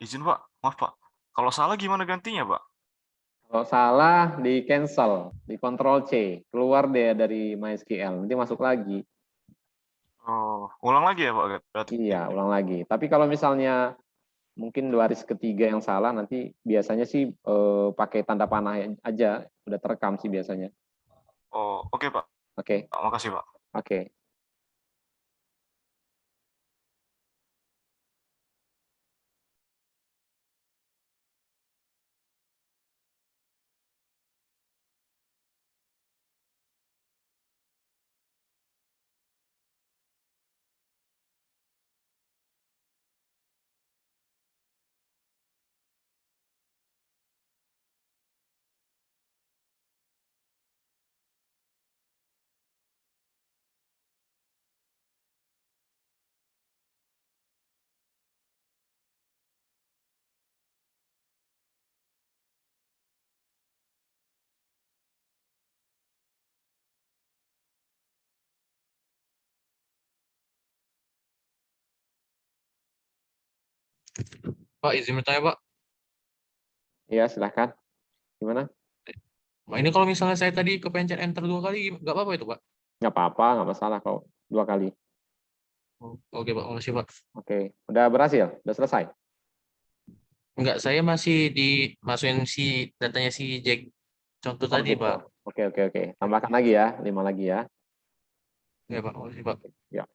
Izin Pak, maaf Pak. Kalau salah gimana gantinya Pak? Kalau salah di cancel, di Ctrl C, keluar deh dari MySQL, nanti masuk lagi. Oh, ulang lagi ya Pak berarti? Iya, ulang lagi. Tapi kalau misalnya mungkin baris ketiga yang salah, nanti biasanya sih pakai tanda panah aja, udah terekam sih biasanya. Oh, oke Pak. Oke, Makasih Pak. oke. Pak, izin bertanya, Pak. Iya, silahkan. Gimana? Pak, ini kalau misalnya saya tadi kepencet enter 2 kali, nggak apa-apa itu, Pak? Nggak apa-apa, nggak masalah kalau 2 kali. Oh, oke, Pak. Makasih, Pak. Oke, udah berhasil? Udah selesai? Enggak, saya masih dimasukin si datanya si Jack. Contoh Oh tadi, gitu. Pak. Oke, oke, oke. Tambahkan lagi ya, 5 lagi ya. Ya, Pak. Makasih, Pak. Ya.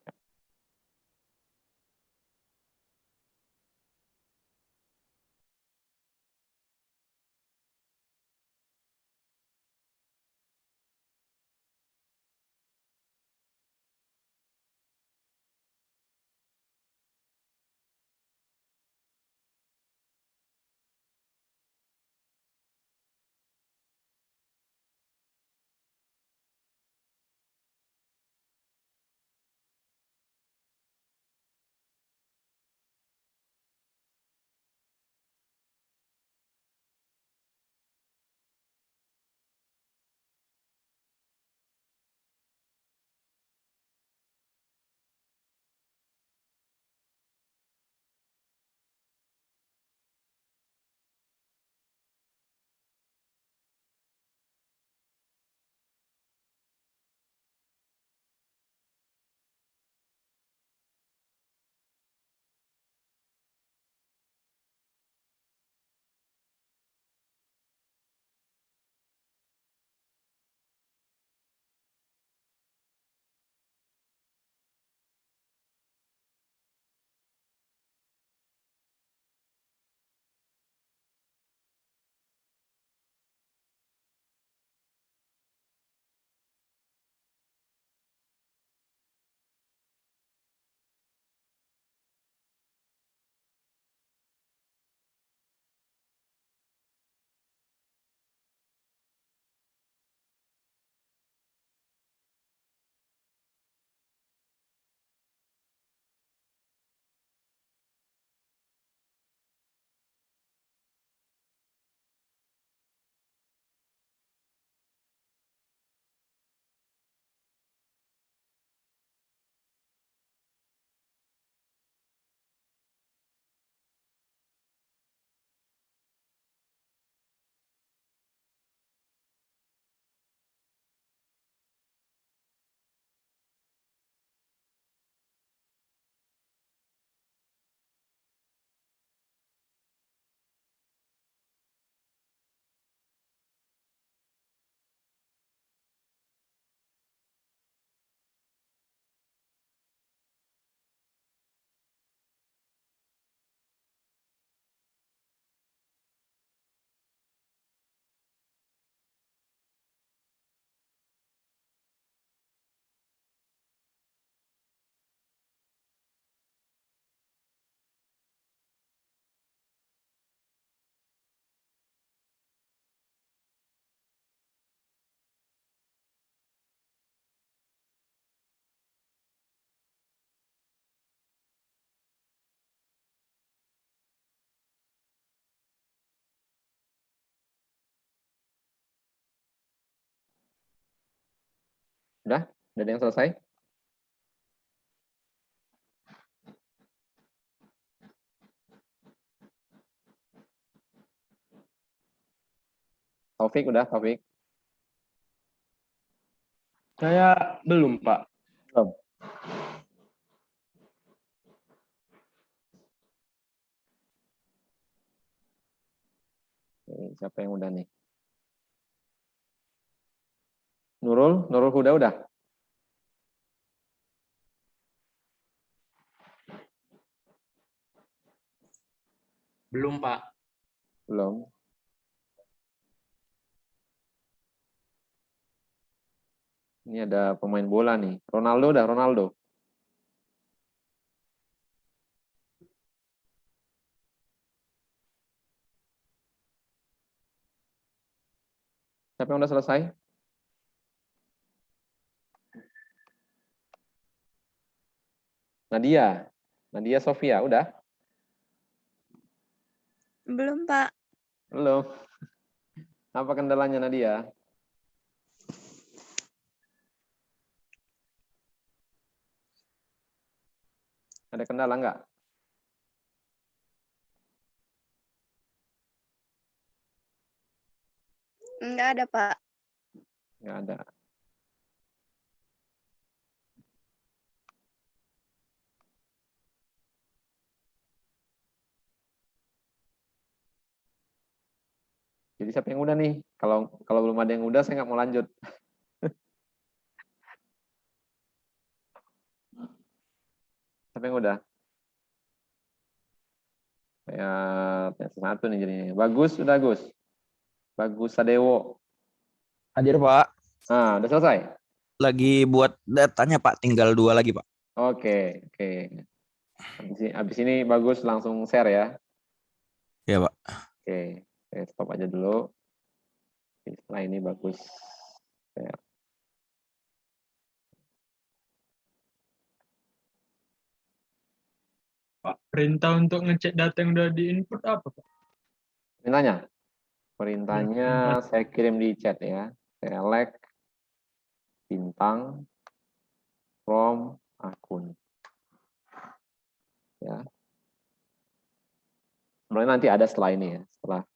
Udah? Udah ada yang selesai? Taufik udah, Taufik? Saya belum, Pak. Belum. Siapa yang udah nih? Nurul Huda udah? Belum, Pak. Belum. Ini ada pemain bola nih. Ronaldo udah, Ronaldo. Siapa yang udah selesai? Nadia Sofia, udah? Belum, Pak. Belum. Apa kendalanya Nadia? Ada kendala nggak? Enggak ada, Pak. Nggak ada. Jadi siapa yang udah nih? Kalau belum ada yang udah, saya nggak mau lanjut. Siapa yang udah? Ya, satu nih jadinya. Bagus, udah Gus. Bagus Sadewo. Hadir, Pak. Nah, udah selesai? Lagi buat datanya, Pak. Tinggal 2 lagi, Pak. Oke. Habis ini Bagus langsung share ya. Ya, Pak. Oke, saya stop aja dulu. Setelah ini Bagus share. Pak, perintah untuk ngecek data yang udah di-input apa, Pak? Perintahnya saya kirim di chat ya. Select bintang from akun. Ya. Sebenarnya nanti ada setelah ini ya, setelah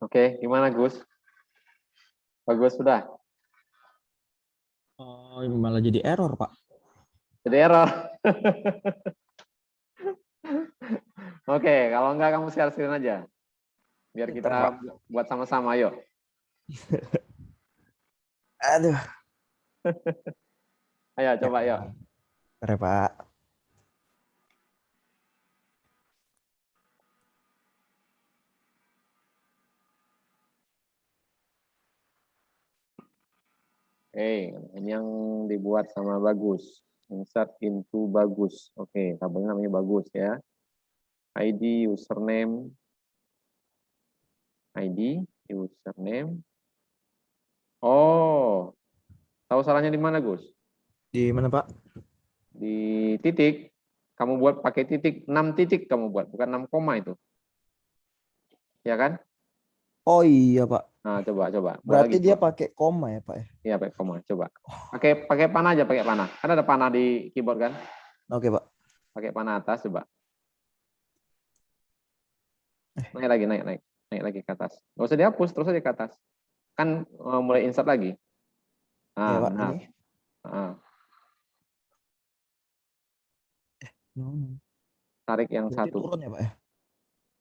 Oke, gimana Gus? Bagus sudah? Oh, malah jadi error, Pak. Jadi error. Oke, kalau enggak kamu share screen aja. Biar kita buat sama-sama, yuk. Aduh. Ayo, coba yuk. Bentar ya, Pak. Ini yang dibuat sama Bagus. Insert into Bagus. Oke, tabelnya namanya Bagus ya. ID, username, ID, username. Oh, tahu salahnya di mana, Gus? Di mana, Pak? Di titik. Kamu buat pakai titik, 6 titik kamu buat, bukan 6 koma itu. Ya kan? Oh iya, Pak. Nah, coba. Buat Berarti lagi, dia coba. pakai koma ya, Pak ya? Iya, pakai koma. Coba. Pakai panah aja, pakai panah. Kan ada panah di keyboard kan? Oke, Pak. Pakai panah atas, coba. Naik lagi, naik lagi ke atas. Nggak usah dihapus, terus aja ke atas. Kan mulai insert lagi. Ya, Nah, Pak. benar. Ini. Nah, Hmm. tarik yang Berarti satu. turun ya, Pak ya?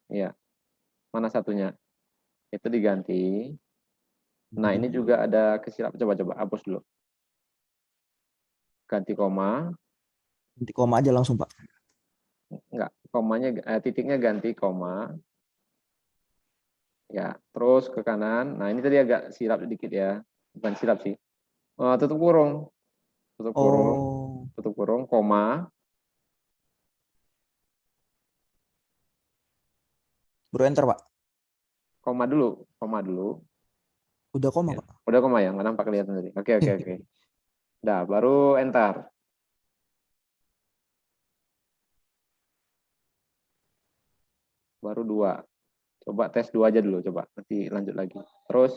Iya. Mana satunya? Itu diganti. Nah, ini juga ada kesilap. Coba hapus dulu. Ganti koma. Ganti koma aja langsung, Pak. Enggak, titiknya ganti koma. Ya, terus ke kanan. Nah, ini tadi agak silap sedikit ya. Bukan silap sih. Tutup kurung. Oh. Tutup kurung, koma. Baru enter, Pak. Koma dulu. Udah koma, Ya. Pak. Udah koma ya, nggak nampak kelihatan tadi. Oke. Dah, baru enter. Baru 2. Coba tes 2 aja dulu, coba. Nanti lanjut lagi. Terus,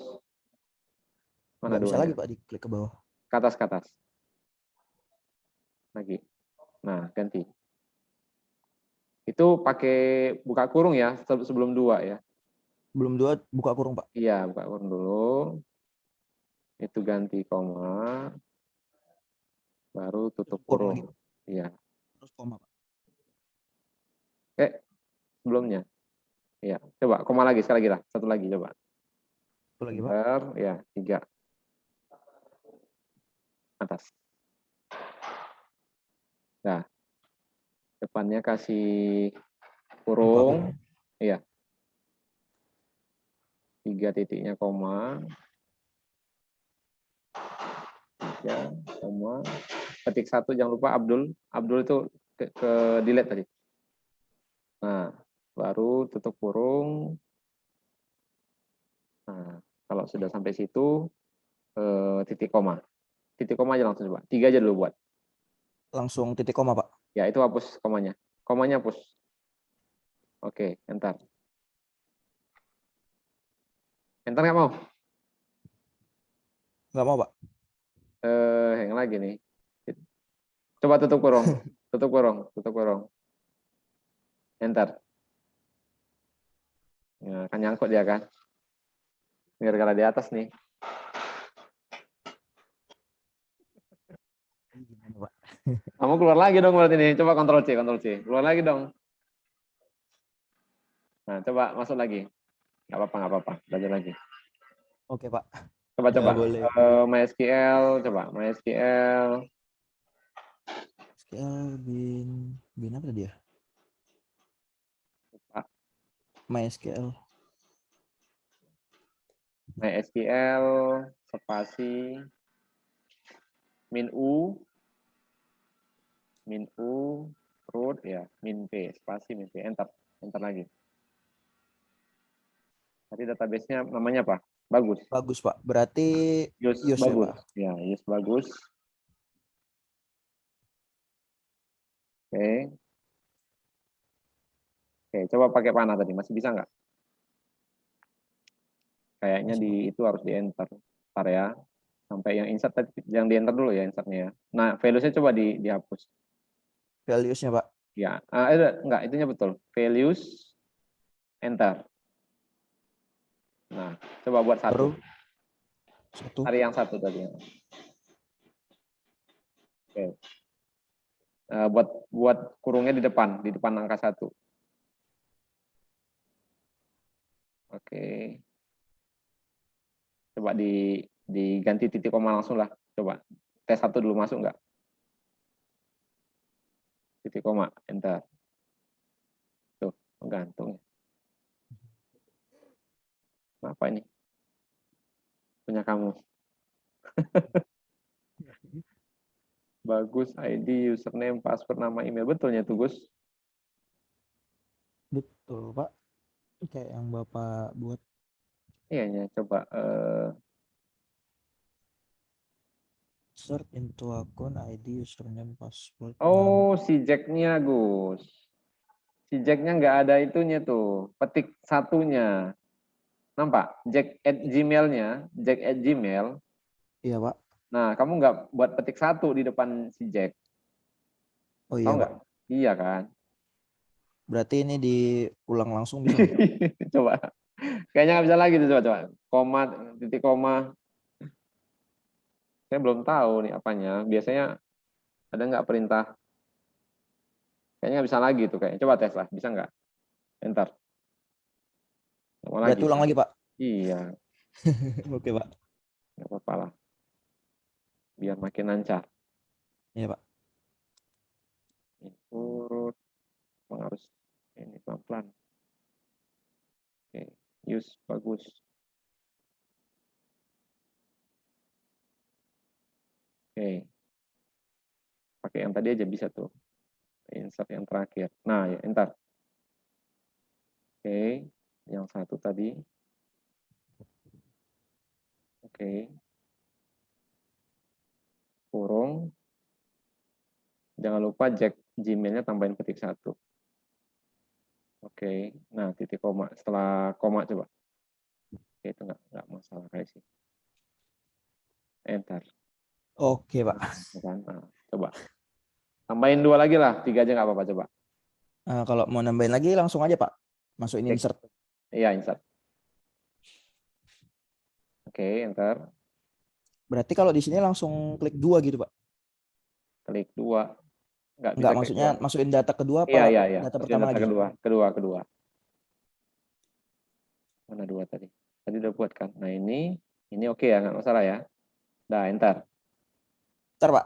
mana Nggak bisa 2-nya? lagi, Pak, diklik ke bawah. Ke atas. Lagi. Nah, ganti. Itu pakai buka kurung ya, sebelum 2 ya. Belum 2, buka kurung, Pak. Iya, buka kurung dulu. Itu ganti koma. Baru tutup Kurung lagi, kurung. Pak. Iya. Terus koma, Pak. Sebelumnya. Iya, coba koma lagi sekali lagi lah. Satu lagi coba. Satu lagi, Pak. Bentar, ya, 3. Atas. Nah, depannya kasih kurung. Iya. 3 titiknya koma. 3, koma. Ketik 1, jangan lupa Abdul. Abdul itu ke delete tadi. Nah, baru tutup kurung. Nah, kalau sudah sampai situ, titik koma. Titik koma aja langsung coba. 3 aja dulu buat. Langsung titik koma, Pak. Ya, itu hapus komanya. Komanya hapus. Oke, enter. Enter nggak mau? Nggak mau, Pak. Yang lagi nih. Coba tutup kurung. Tutup kurung. Enter. Ya, kan nyangkut dia kan. Gara-gara di atas nih. Gimana, Pak? Kamu keluar lagi dong berarti nih. Coba Ctrl C. Keluar lagi dong. Nah, coba masuk lagi. Nggak apa-apa. Belajar lagi. Oke, Pak. Coba. Boleh. MySQL, coba. MySQL. SQL bin apa tadi ya? MySQL spasi min u root ya, min p spasi min p, enter lagi. Tadi database-nya namanya apa? Bagus. Bagus, Pak. Berarti Use Bagus. Bagus. Ya, use Bagus. Oke. Coba pakai panah tadi, masih bisa nggak? Kayaknya itu harus di enter. Ntar ya. Sampai yang insert tadi, yang di enter dulu ya insertnya ya. Nah, values-nya coba dihapus. Values-nya, Pak. Ya, enggak, itunya betul. Values, enter. Nah, coba buat 1. Baru 1. Cari yang 1 tadi. Oke. Buat kurungnya di depan angka 1. Oke. Coba diganti titik koma langsung lah. Coba. Tes 1 dulu masuk enggak? Titik koma, enter. Tuh, gantung. Apa ini? Punya kamu. Bagus, ID, username, password, nama email. Betulnya tuh, Gus? Betul, Pak. Kayak yang Bapak buat. Iya, ya. Coba. Search into akun, ID, username, password, Oh, si Jack-nya, Gus. Si Jack-nya nggak ada itunya tuh. Petik satunya. Nampak? Jack at Gmail-nya. Jack at Gmail. Iya, Pak. Nah, kamu nggak buat petik satu di depan si Jack. Oh Tahu iya, nggak? Pak. Iya kan? Berarti ini diulang langsung bisa nggak? Coba. Kayaknya nggak bisa lagi tuh, coba. Koma, titik koma. Saya belum tahu nih apanya. Biasanya ada nggak perintah? Kayaknya nggak bisa lagi tuh kayaknya. Coba tes lah, bisa nggak? Enter. Mau lagi. Berarti ulang lagi, Pak. Iya, Oke, Pak. nggak apa-apa lah. Biar makin lancar. Iya, Pak. Input. Harus ini pelan-pelan. Oke, use bagus. Oke. Pakai yang tadi aja bisa tuh. Insert yang terakhir. Nah, ya, enter. Oke, yang satu tadi. Oke. Kurung. Jangan lupa Jack Gmail-nya tambahin petik satu. Oke, nah titik koma. Setelah koma coba. Oke, itu nggak masalah kayak sih. Enter. Oke, Pak. Nah, coba. Tambahin 2 lagi lah, 3 aja nggak apa-apa coba. Nah, kalau mau nambahin lagi langsung aja, Pak. Masukin Oke. insert. Iya, insert. Oke, enter. Berarti kalau di sini langsung klik 2 gitu, Pak. Klik 2. Nggak bisa Enggak, klik maksudnya 2. masukin data kedua apa Iya. data Masukin pertama data lagi? kedua. Mana 2 tadi? Tadi udah buat kan? Nah ini oke ya, nggak masalah ya. Nah, enter. Ntar, Pak.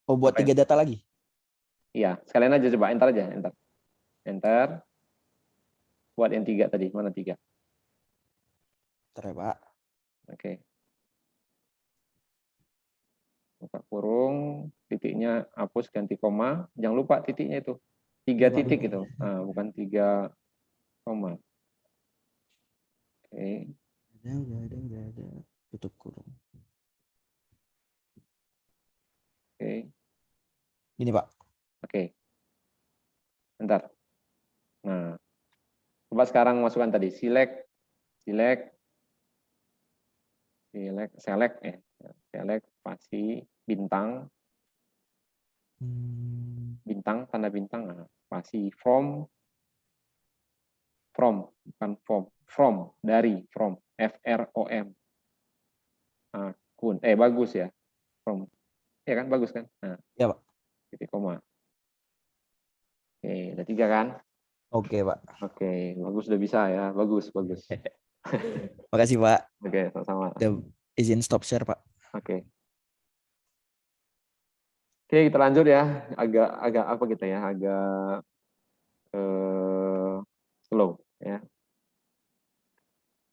Buat Apa 3 data lagi? Iya, sekalian aja coba, enter aja, enter. Enter. Buat yang 3 tadi, mana 3? Ntar ya, Pak. Oke. Buka kurung, titiknya hapus ganti koma. Jangan lupa titiknya itu. 3 Iya, Pak. titik itu. Nah, bukan 3 koma. Oke. Udah ada. Tutup kurung. Oke. Ini, Pak. Oke. Bentar. Nah, coba sekarang masukkan tadi. Select, spasi, bintang, tanda bintang, nah, spasi, from, dari, from, FROM, akun, bagus ya, from, ya kan, bagus kan, nah, Ya, Pak. titik koma, oke, udah 3 kan, Oke, Pak. oke, bagus, udah bisa ya, bagus, Makasih, Pak. oke, sama-sama, Udah izin stop share, Pak. oke. Oke, kita lanjut ya. Agak apa kita ya? Agak slow ya.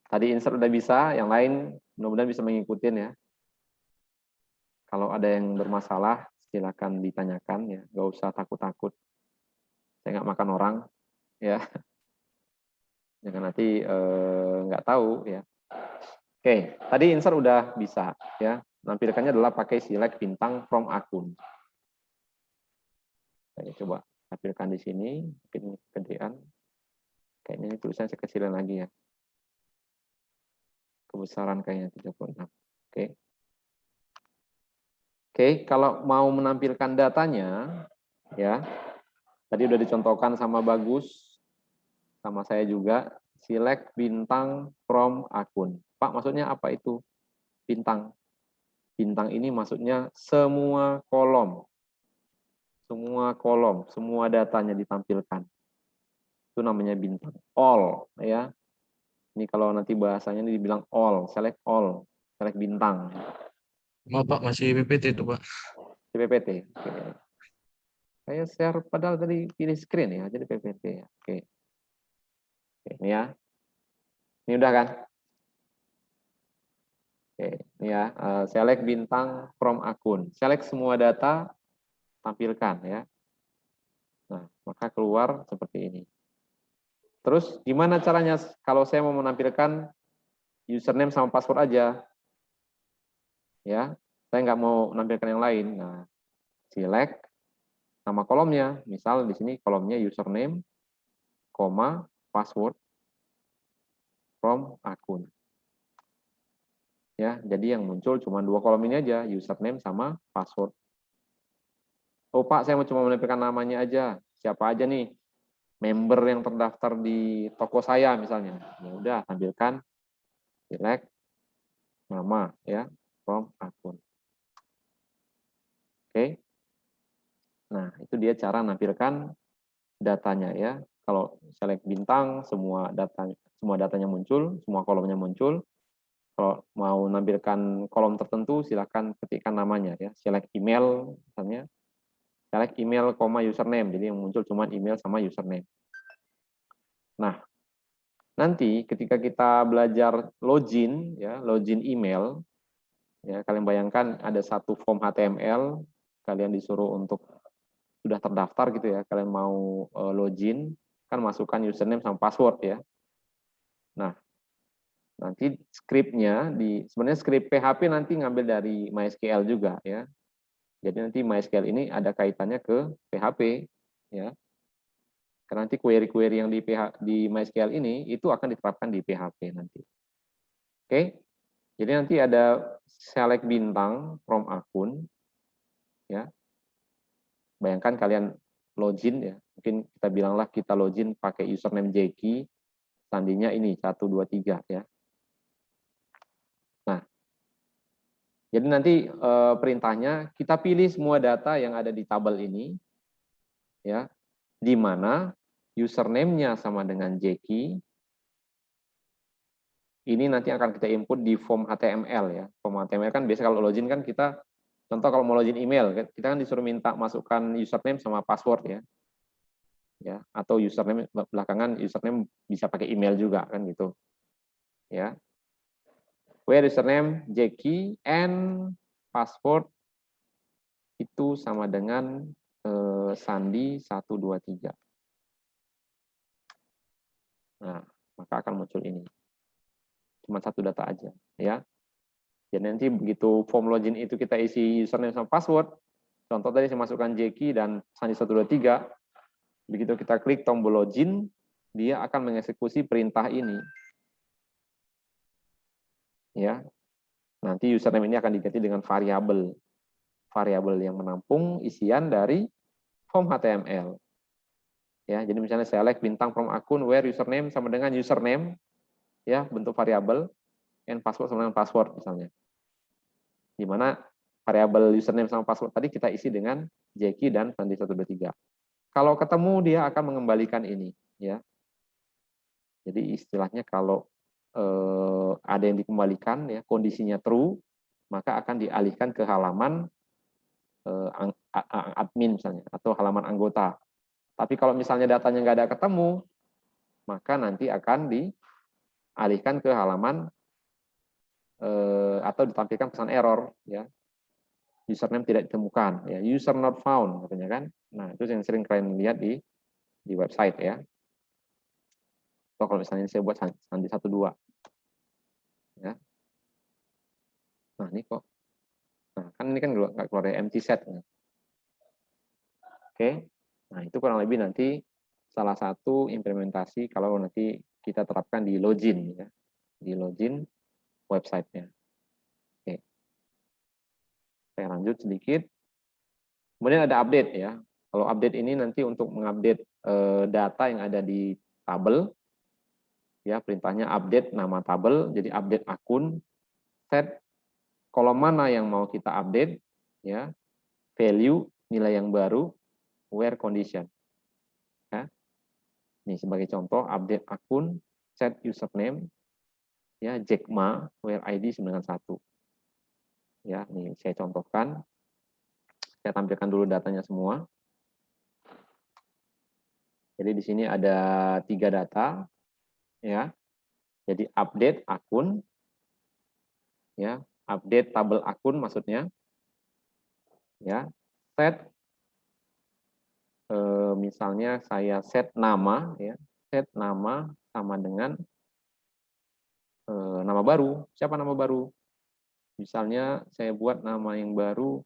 Tadi insert udah bisa, yang lain mudah-mudahan bisa mengikuti ya. Kalau ada yang bermasalah, silakan ditanyakan ya. Nggak usah takut-takut. Saya nggak makan orang ya. Jangan nanti nggak tahu ya. Oke, tadi insert udah bisa ya. Nampilkannya adalah pakai select bintang from akun. Saya coba tampilkan di sini, mungkin kegedean. Kayaknya ini tulisannya saya kecilin lagi ya. Kebesaran kayaknya 36. Oke. Oke, kalau mau menampilkan datanya, ya, tadi udah dicontohkan sama Bagus, sama saya juga, select bintang from akun. Pak, maksudnya apa itu bintang? Bintang ini maksudnya semua kolom, semua datanya ditampilkan. Itu namanya bintang. All, ya. Ini kalau nanti bahasanya ini dibilang all, select bintang. Mau Pak, masih PPT itu Pak. PPT. Oke. Saya share padahal tadi pilih screen ya, jadi PPT. Oke. Oke, ini ya. Ini udah kan? Oke, ini Ya, select bintang from akun. Select semua data, tampilkan ya. Nah, maka keluar seperti ini. Terus gimana caranya kalau saya mau menampilkan username sama password aja? Ya, saya nggak mau menampilkan yang lain. Nah, select nama kolomnya. Misal di sini kolomnya username, password from akun. Ya, jadi yang muncul cuma 2 kolom ini aja, username sama password. Oh Pak, saya mau cuma menampilkan namanya aja. Siapa aja nih member yang terdaftar di toko saya misalnya. Ya udah, tampilkan select nama ya from akun. Oke. Nah, itu dia cara nampilkan datanya ya. Kalau select bintang, semua datanya muncul, semua kolomnya muncul. Kalau mau nampilkan kolom tertentu, silakan ketikkan namanya ya. Select email misalnya. Select email, username. Jadi yang muncul cuma email sama username. Nah, nanti ketika kita belajar login ya, login email ya, kalian bayangkan ada satu form HTML, kalian disuruh untuk sudah terdaftar gitu ya, kalian mau login, kan masukkan username sama password ya. Nah, nanti skripnya sebenarnya skrip PHP nanti ngambil dari MySQL juga ya. Jadi nanti MySQL ini ada kaitannya ke PHP ya. Karena nanti query-query yang di MySQL ini itu akan diterapkan di PHP nanti. Oke. Jadi nanti ada select bintang from akun ya. Bayangkan kalian login ya. Mungkin kita bilanglah kita login pakai username Jeki, sandinya ini 123 ya. Nah, jadi nanti perintahnya kita pilih semua data yang ada di tabel ini, ya, di mana username-nya sama dengan Jeki. Ini nanti akan kita input di form HTML ya. Form HTML kan biasa kalau login kan kita, contoh kalau mau login email, kita kan disuruh minta masukkan username sama password ya. Ya, atau username belakangan username bisa pakai email juga kan gitu. Ya. Where username Jeki and password itu sama dengan Sandi 123. Nah, maka akan muncul ini. Cuma satu data aja, ya. Jadi nanti begitu form login itu kita isi username sama password, contoh tadi saya masukkan Jeki dan Sandi 123, begitu kita klik tombol login, dia akan mengeksekusi perintah ini. Ya. Nanti username ini akan diganti dengan variabel. Variabel yang menampung isian dari form HTML. Ya, jadi misalnya select bintang from akun where username sama dengan username, ya, bentuk variabel, and password sama dengan password misalnya. Di mana variabel username sama password tadi kita isi dengan Jeki dan Sandi 123. Kalau ketemu dia akan mengembalikan ini, ya. Jadi istilahnya kalau ada yang dikembalikan, ya, kondisinya true, maka akan dialihkan ke halaman admin misalnya atau halaman anggota. Tapi kalau misalnya datanya nggak ada ketemu, maka nanti akan dialihkan ke halaman atau ditampilkan pesan error, ya, username tidak ditemukan, ya, user not found katanya kan. Nah, itu yang sering kalian lihat di website ya. Atau kalau misalnya saya buat Sandi 12, ya. Nah ini kok, nah kan ini kan nggak keluar dari empty set. Ya. Oke, nah itu kurang lebih nanti salah satu implementasi kalau nanti kita terapkan di login, ya, di login websitenya. Oke, saya lanjut sedikit. Kemudian ada update ya. Kalau update ini nanti untuk mengupdate data yang ada di tabel, ya, perintahnya update nama tabel, jadi update akun, set kolom mana yang mau kita update, ya, value nilai yang baru, where condition. Ya. Ini sebagai contoh update akun, set username, ya, Jack Ma, where ID 91. Ya, ini saya contohkan. Saya tampilkan dulu datanya semua. Jadi di sini ada 3 data, ya. Jadi update akun, ya, update tabel akun maksudnya, ya. Set, misalnya saya set nama, ya, set nama sama dengan nama baru. Siapa nama baru? Misalnya saya buat nama yang baru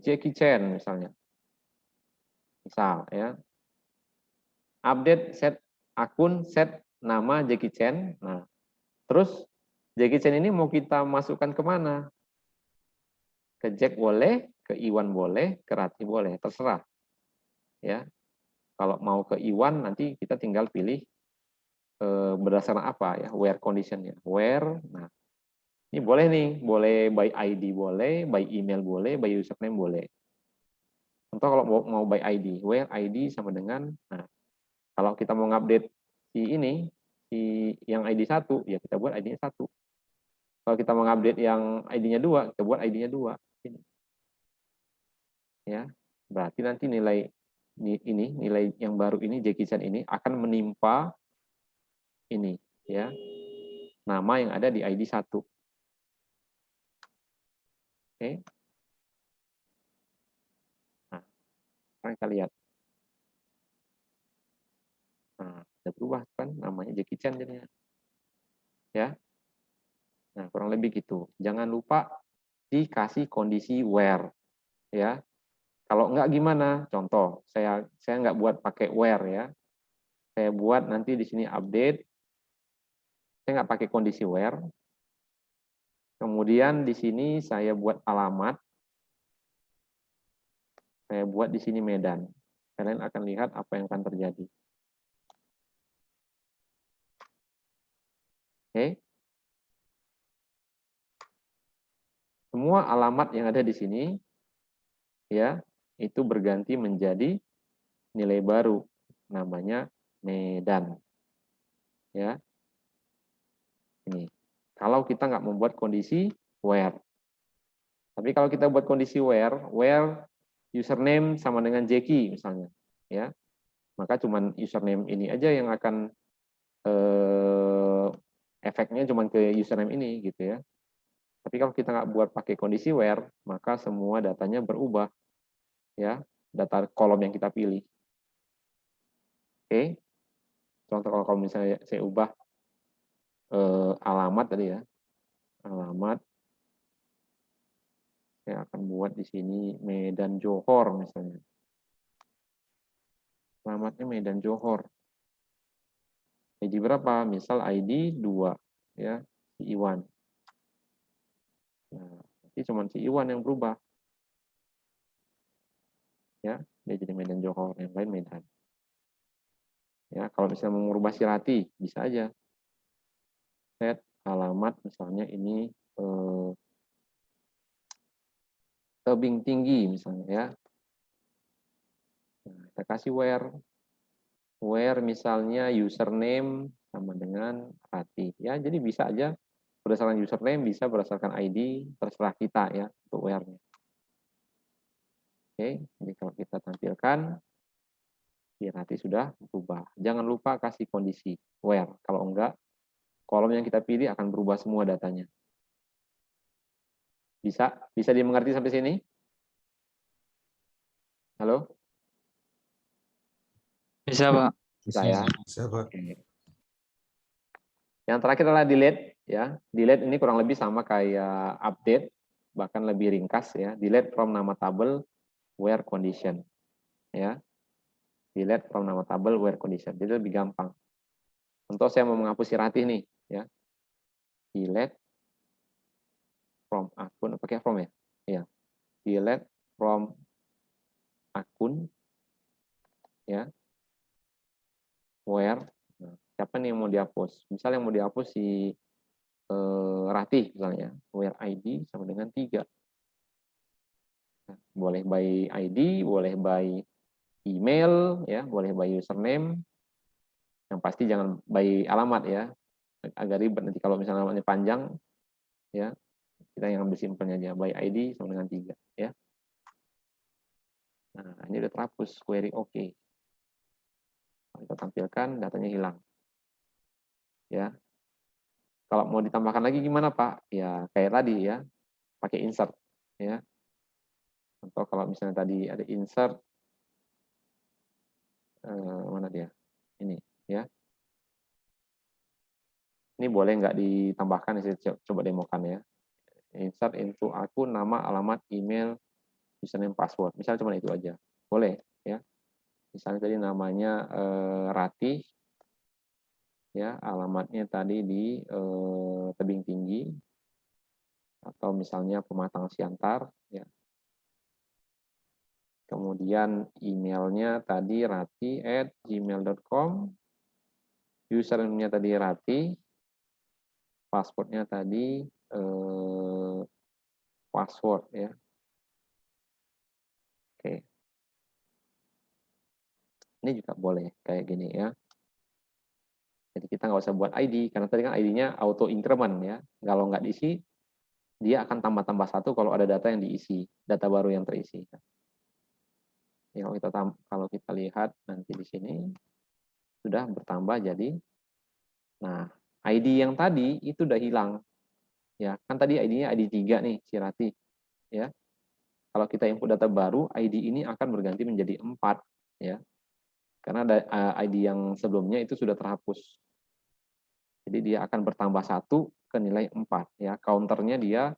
Jackie Chan misalnya. Misal ya. Update set akun set nama Jackie Chan. Nah, terus Jackie Chan ini mau kita masukkan kemana? Ke Jack boleh, ke Iwan boleh, ke Rati boleh, terserah. Ya. Kalau mau ke Iwan nanti kita tinggal pilih berdasarkan apa ya, where conditionnya. Where, nah ini boleh nih, boleh by ID boleh, by email boleh, by username boleh. Contoh kalau mau by ID, where ID sama dengan, nah kalau kita mau ngupdate si ini, si yang ID 1, ya kita buat ID-nya 1. Kalau kita mau ngupdate yang ID-nya 2, kita buat ID-nya 2. Ini. Ya, berarti nanti nilai yang baru ini, Jackie Chan ini akan menimpa ini, ya, nama yang ada di ID 1. Oke. Nah, sekarang kita lihat. Nah, sudah berubah kan namanya Jackie Chan jadinya. Ya. Nah, kurang lebih gitu. Jangan lupa dikasih kondisi where. Ya. Kalau enggak gimana? Contoh, saya enggak buat pakai where ya. Saya buat nanti di sini update. Saya enggak pakai kondisi where. Kemudian di sini saya buat alamat. Saya buat di sini Medan. Kalian akan lihat apa yang akan terjadi. Oke. Semua alamat yang ada di sini ya, itu berganti menjadi nilai baru namanya Medan. Ya. Ini. Kalau kita nggak membuat kondisi where. Tapi kalau kita buat kondisi where username sama dengan Jackie misalnya, ya. Maka cuman username ini aja yang akan efeknya cuman ke username ini gitu ya. Tapi kalau kita nggak buat pakai kondisi where, maka semua datanya berubah, ya, data kolom yang kita pilih. Oke, contoh kalau misalnya saya ubah alamat tadi ya, alamat, saya akan buat di sini Medan Johor misalnya. Alamatnya Medan Johor. ID berapa? Misal ID 2, ya, si Iwan. Nah, nanti cuma si Iwan yang berubah. Ya, dia jadi Medan Johor, yang lain Medan. Ya, kalau misalnya mau merubah si Rati, bisa aja. Set alamat misalnya ini tebing tinggi misalnya ya. Nah, kita kasih where misalnya username sama dengan Rati ya. Jadi bisa aja berdasarkan username, bisa berdasarkan ID, terserah kita ya untuk where-nya. Oke, jadi kalau kita tampilkan si Rati sudah berubah. Jangan lupa kasih kondisi where. Kalau enggak, kolom yang kita pilih akan berubah semua datanya. Bisa dimengerti sampai sini? Halo? Bisa, Pak. Bisa ya? Bisa, Pak. Oke. Yang terakhir adalah delete ya. Delete ini kurang lebih sama kayak update, bahkan lebih ringkas ya. Delete from nama tabel where condition. Ya. Delete from nama tabel where condition. Jadi lebih gampang. Contoh saya mau menghapus si Ratih nih ya. Delete from akun, pakai from ya? Ya. Delete from akun ya. Where, nah, siapa nih yang mau dihapus? Misal yang mau dihapus si Ratih misalnya, where ID sama dengan 3. Nah, boleh by ID, boleh by email, ya, boleh by username. Yang pasti jangan by alamat ya, agak ribet nanti kalau misalnya alamatnya panjang, ya kita yang ambil simpelnya aja by ID sama dengan 3, ya. Nah ini udah terhapus, query oke. Kita tampilkan datanya hilang, ya. Kalau mau ditambahkan lagi gimana Pak? Ya kayak tadi ya, pakai insert ya. Atau kalau misalnya tadi ada insert, mana dia? Ini ya. Ini boleh nggak ditambahkan? Saya coba demokan ya. Insert into akun, nama, alamat, email, username, password. Misalnya cuma itu aja. Boleh ya. Misalnya tadi namanya Ratih, ya alamatnya tadi di Tebing Tinggi, atau misalnya Pematang Siantar, ya. Kemudian emailnya tadi rati@gmail.com, username-nya tadi Rati, passwordnya tadi password ya. Oke. Ini juga boleh kayak gini ya. Jadi kita nggak usah buat ID, karena tadi kan ID-nya auto increment ya. Kalau nggak diisi, dia akan tambah-tambah 1 kalau ada data yang diisi, data baru yang terisi. Ya, kalau kita lihat nanti di sini sudah bertambah jadi, nah ID yang tadi itu udah hilang. Ya, kan tadi ID-nya ID 3 nih, si Rati. Ya. Kalau kita input data baru, ID ini akan berganti menjadi 4 ya. Karena ID yang sebelumnya itu sudah terhapus. Jadi dia akan bertambah 1 ke nilai 4 ya. Counternya dia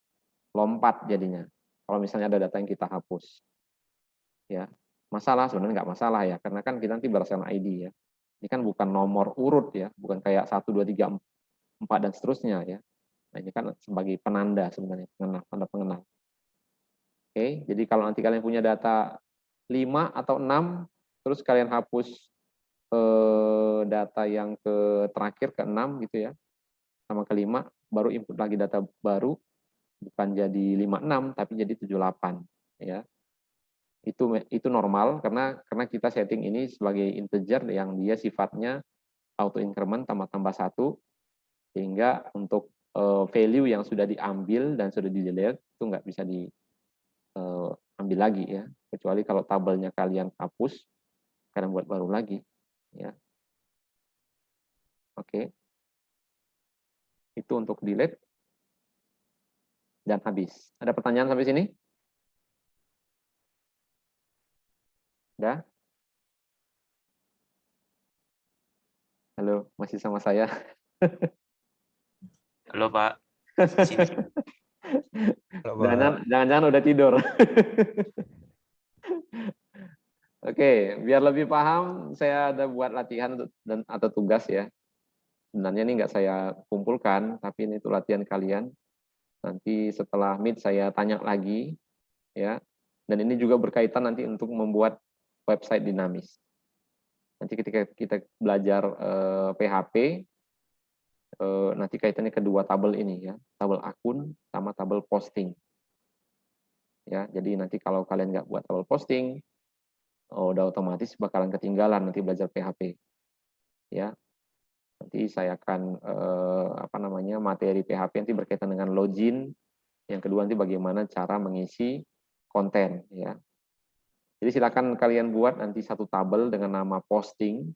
lompat jadinya. Kalau misalnya ada data yang kita hapus. Ya. Masalah sebenarnya nggak masalah ya, karena kan kita nanti berdasarkan ID ya. Ini kan bukan nomor urut ya, bukan kayak 1 2 3 4 dan seterusnya ya. Nah, ini kan sebagai penanda sebenarnya, tanda pengenal. Oke, jadi kalau nanti kalian punya data 5 atau 6, terus kalian hapus data yang terakhir ke 6 gitu ya, sama ke 5, baru input lagi data baru, bukan jadi 56 tapi jadi 78 ya. Itu normal karena kita setting ini sebagai integer yang dia sifatnya auto increment tambah 1, sehingga untuk value yang sudah diambil dan sudah di delete itu nggak bisa diambil lagi ya, kecuali kalau tabelnya kalian hapus, kalian buat baru lagi ya. Oke, itu untuk delete dan habis. Ada pertanyaan sampai sini? Udah? Halo, masih sama saya? Halo Pak. Sini. Jangan-jangan udah tidur. Oke, biar lebih paham, saya ada buat latihan atau tugas ya. Sebenarnya ini nggak saya kumpulkan, tapi ini itu latihan kalian. Nanti setelah meet saya tanya lagi, ya. Dan ini juga berkaitan nanti untuk membuat website dinamis. Nanti ketika kita belajar PHP, nanti kaitannya kedua tabel ini ya, tabel akun sama tabel posting. Ya, jadi nanti kalau kalian nggak buat tabel posting, udah otomatis bakalan ketinggalan nanti belajar PHP. Ya, nanti saya akan materi PHP nanti berkaitan dengan login. Yang kedua nanti bagaimana cara mengisi konten ya. Jadi silakan kalian buat nanti satu tabel dengan nama posting.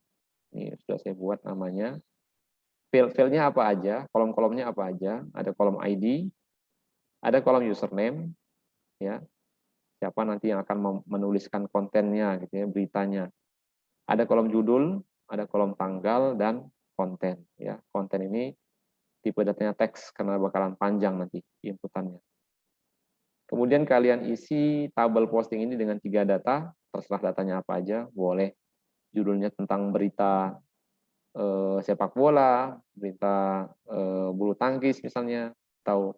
Ini sudah saya buat namanya. File-filenya apa aja, kolom-kolomnya apa aja. Ada kolom ID, ada kolom username, ya. Siapa nanti yang akan menuliskan kontennya, gitu ya, beritanya. Ada kolom judul, ada kolom tanggal dan konten. Ya, konten ini tipe datanya teks karena bakalan panjang nanti inputannya. Kemudian kalian isi tabel posting ini dengan 3 data, terserah datanya apa aja, boleh judulnya tentang berita sepak bola, berita bulu tangkis misalnya, atau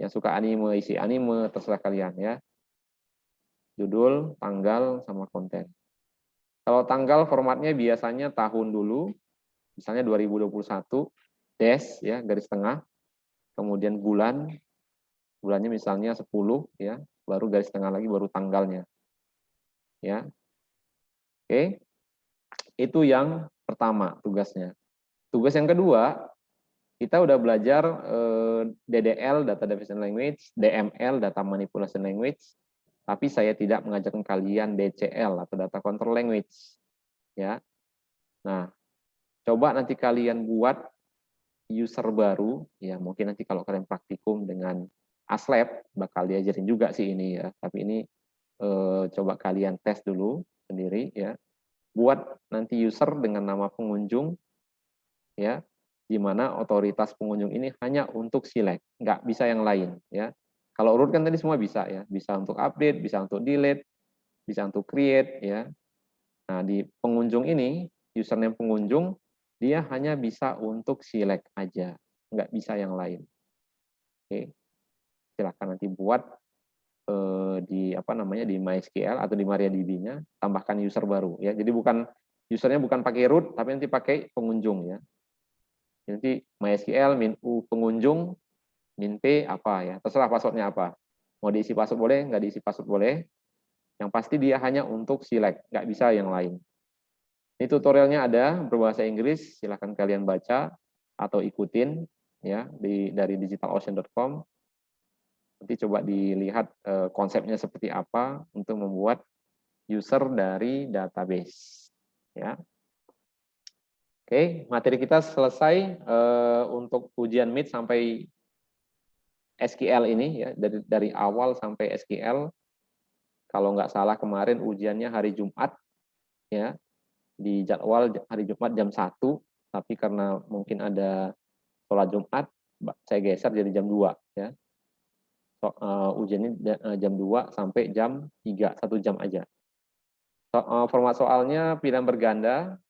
yang suka anime, isi anime, terserah kalian ya. Judul, tanggal, sama konten. Kalau tanggal formatnya biasanya tahun dulu, misalnya 2021, dash ya, garis tengah, kemudian bulannya misalnya 10 ya, baru garis tengah lagi baru tanggalnya. Ya. Oke. Itu yang pertama tugasnya. Tugas yang kedua, kita udah belajar DDL, Data Definition Language, DML, Data Manipulation Language, tapi saya tidak mengajarkan kalian DCL atau Data Control Language. Ya. Nah, coba nanti kalian buat user baru, ya mungkin nanti kalau kalian praktikum dengan ASLab bakal diajarin juga sih ini ya. Tapi ini coba kalian tes dulu sendiri ya. Buat nanti user dengan nama pengunjung ya, di mana otoritas pengunjung ini hanya untuk select, nggak bisa yang lain ya. Kalau root kan tadi semua bisa ya, bisa untuk update, bisa untuk delete, bisa untuk create ya. Nah, di pengunjung ini, username pengunjung, dia hanya bisa untuk select aja, nggak bisa yang lain. Oke, silakan nanti buat di apa namanya di MySQL atau di MariaDB-nya, tambahkan user baru ya. Jadi bukan usernya bukan pakai root, tapi nanti pakai pengunjung ya. Nanti MySQL min u pengunjung min p apa ya, terserah passwordnya apa. Mau diisi password boleh, nggak diisi password boleh. Yang pasti dia hanya untuk select, nggak bisa yang lain. Ini tutorialnya ada berbahasa Inggris, silahkan kalian baca atau ikutin ya dari digitalocean.com. Nanti coba dilihat konsepnya seperti apa untuk membuat user dari database. Ya. Oke, materi kita selesai untuk ujian Meet sampai SQL ini ya, dari awal sampai SQL. Kalau nggak salah kemarin ujiannya hari Jumat ya, di jadwal hari Jumat jam 1, tapi karena mungkin ada sholat Jumat, saya geser jadi jam 2 ya. Ujiannya jam 2 sampai jam 3, 1 jam aja. Format soalnya pilihan berganda,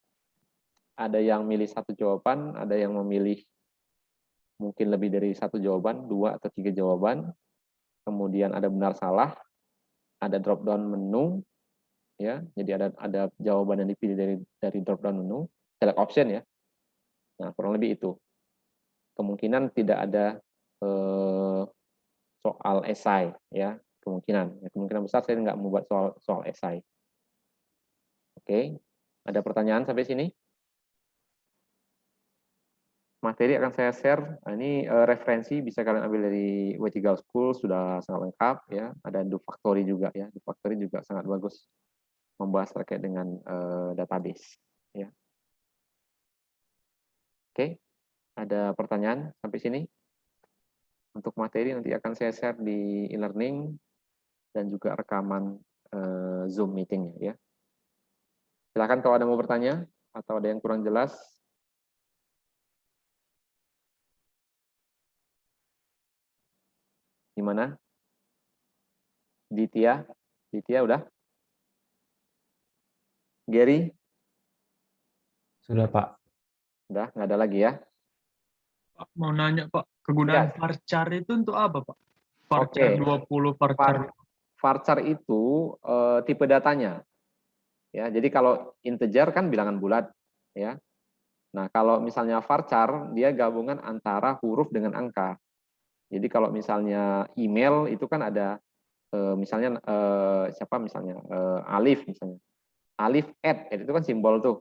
ada yang milih 1 jawaban, ada yang memilih mungkin lebih dari 1 jawaban, 2 atau 3 jawaban. Kemudian ada benar salah, ada drop down menu, ya. Jadi ada jawaban yang dipilih dari drop down menu, select option ya. Nah, kurang lebih itu. Kemungkinan tidak ada soal esai ya, kemungkinan. Kemungkinan besar saya nggak membuat soal esai. Oke, ada pertanyaan sampai sini? Materi akan saya share. Nah, ini referensi bisa kalian ambil dari W3 School, sudah sangat lengkap ya. Ada Dufactory juga ya. Dufactory juga sangat bagus membahas terkait dengan database ya. Oke, ada pertanyaan sampai sini? Untuk materi nanti akan saya share di e-learning dan juga rekaman Zoom meeting ya. Silakan kalau ada mau bertanya atau ada yang kurang jelas. Gimana? Ditya udah? Gary? Sudah, Pak. Udah, nggak ada lagi ya? Pak, mau nanya Pak, kegunaan Ya. varchar itu untuk apa Pak? Varchar Oke. 20 varchar. Varchar itu tipe datanya. Ya, jadi kalau integer kan bilangan bulat, ya. Nah, kalau misalnya varchar, dia gabungan antara huruf dengan angka. Jadi kalau misalnya email itu kan ada misalnya siapa misalnya Alif misalnya. Alif itu kan simbol tuh.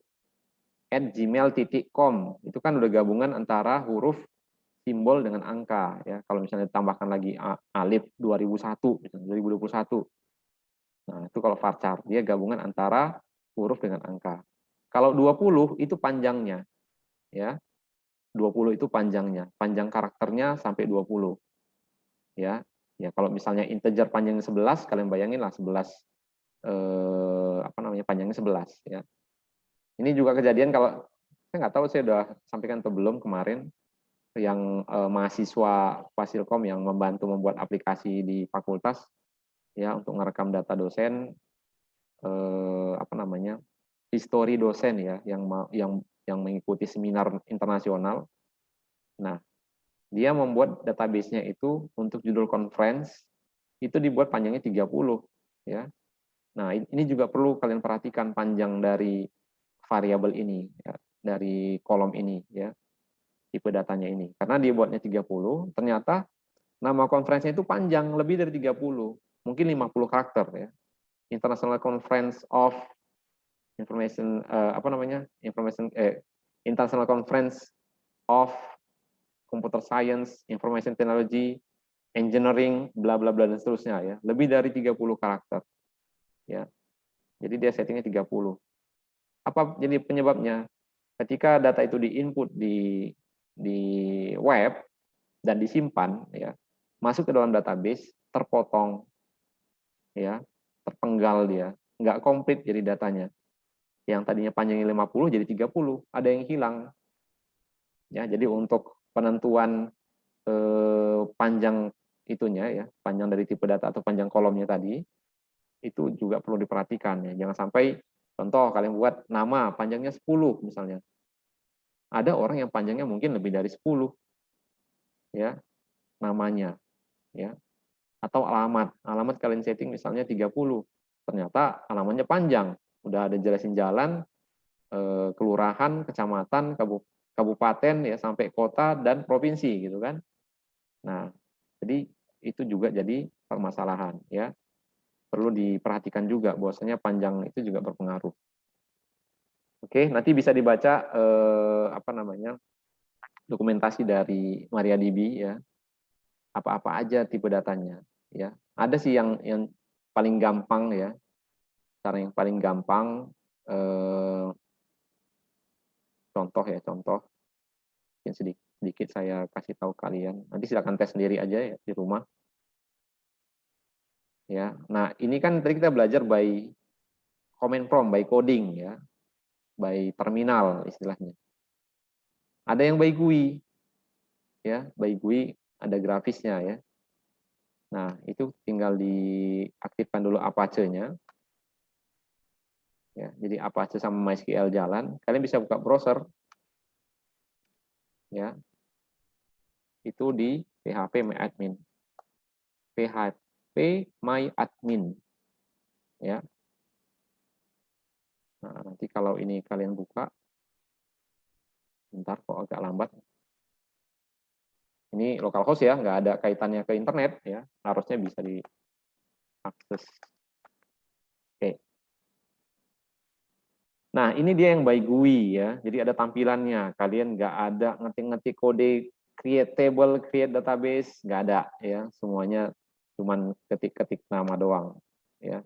@gmail.com itu kan udah gabungan antara huruf, simbol dengan angka ya. Kalau misalnya ditambahkan lagi Alif 2001 misalnya 2021. Nah, itu kalau varchar, dia gabungan antara huruf dengan angka. Kalau 20 itu panjangnya ya. 20 itu panjangnya, panjang karakternya sampai 20. Ya. Ya, kalau misalnya integer panjangnya 11, kalian bayangin lah 11 panjangnya 11 ya. Ini juga kejadian kalau saya nggak tahu saya udah sampaikan atau belum kemarin yang mahasiswa Fasilkom yang membantu membuat aplikasi di fakultas ya untuk merekam data dosen history dosen ya yang mengikuti seminar internasional. Nah, dia membuat database-nya itu untuk judul conference itu dibuat panjangnya 30 ya. Nah, ini juga perlu kalian perhatikan panjang dari variabel ini ya, dari kolom ini ya. Tipe datanya ini. Karena dia buatnya 30, ternyata nama konferensinya itu panjang lebih dari 30, mungkin 50 karakter ya. International Conference of Information International Conference of Computer Science, Information Technology, Engineering, bla bla bla dan seterusnya ya. Lebih dari 30 karakter. Ya. Jadi dia settingnya 30. Apa jadi penyebabnya? Ketika data itu di-input di web dan disimpan, ya, masuk ke dalam database, terpotong, ya, terpenggal dia, nggak komplit jadi datanya. Yang tadinya panjangnya 50 jadi 30, ada yang hilang. Ya, jadi untuk penentuan panjang itunya, ya, panjang dari tipe data atau panjang kolomnya tadi, itu juga perlu diperhatikan, ya. Jangan sampai, contoh kalian buat nama panjangnya 10 misalnya. Ada orang yang panjangnya mungkin lebih dari 10, ya, namanya, ya. Atau alamat kalian setting misalnya 30, ternyata alamatnya panjang, udah ada jelasin jalan, kelurahan, kecamatan, kabupaten, ya, sampai kota dan provinsi gitu kan. Nah, jadi itu juga jadi permasalahan, ya. Perlu diperhatikan juga bahwasanya panjang itu juga berpengaruh. Oke, nanti bisa dibaca dokumentasi dari MariaDB, ya. Apa-apa aja tipe datanya, ya. Ada sih yang paling gampang, ya. Cara yang paling gampang, contoh mungkin sedikit saya kasih tahu kalian. Nanti silakan tes sendiri aja, ya, di rumah. Ya, nah ini kan tadi kita belajar by command prompt, by coding, ya, by terminal istilahnya. Ada yang by GUI, ya, by GUI ada grafisnya, ya. Nah itu tinggal diaktifkan dulu Apache-nya. Ya, jadi Apache sama MySQL jalan, kalian bisa buka browser, ya, itu di phpMyAdmin, phpMyAdmin, ya. Nah, nanti kalau ini kalian buka, bentar kok agak lambat. Ini localhost, ya, nggak ada kaitannya ke internet, ya, harusnya bisa diakses. Oke. Nah, ini dia yang by GUI, ya. Jadi ada tampilannya. Kalian nggak ada ngetik-ngetik kode create table, create database, nggak ada, ya. Semuanya cuman ketik-ketik nama doang, ya.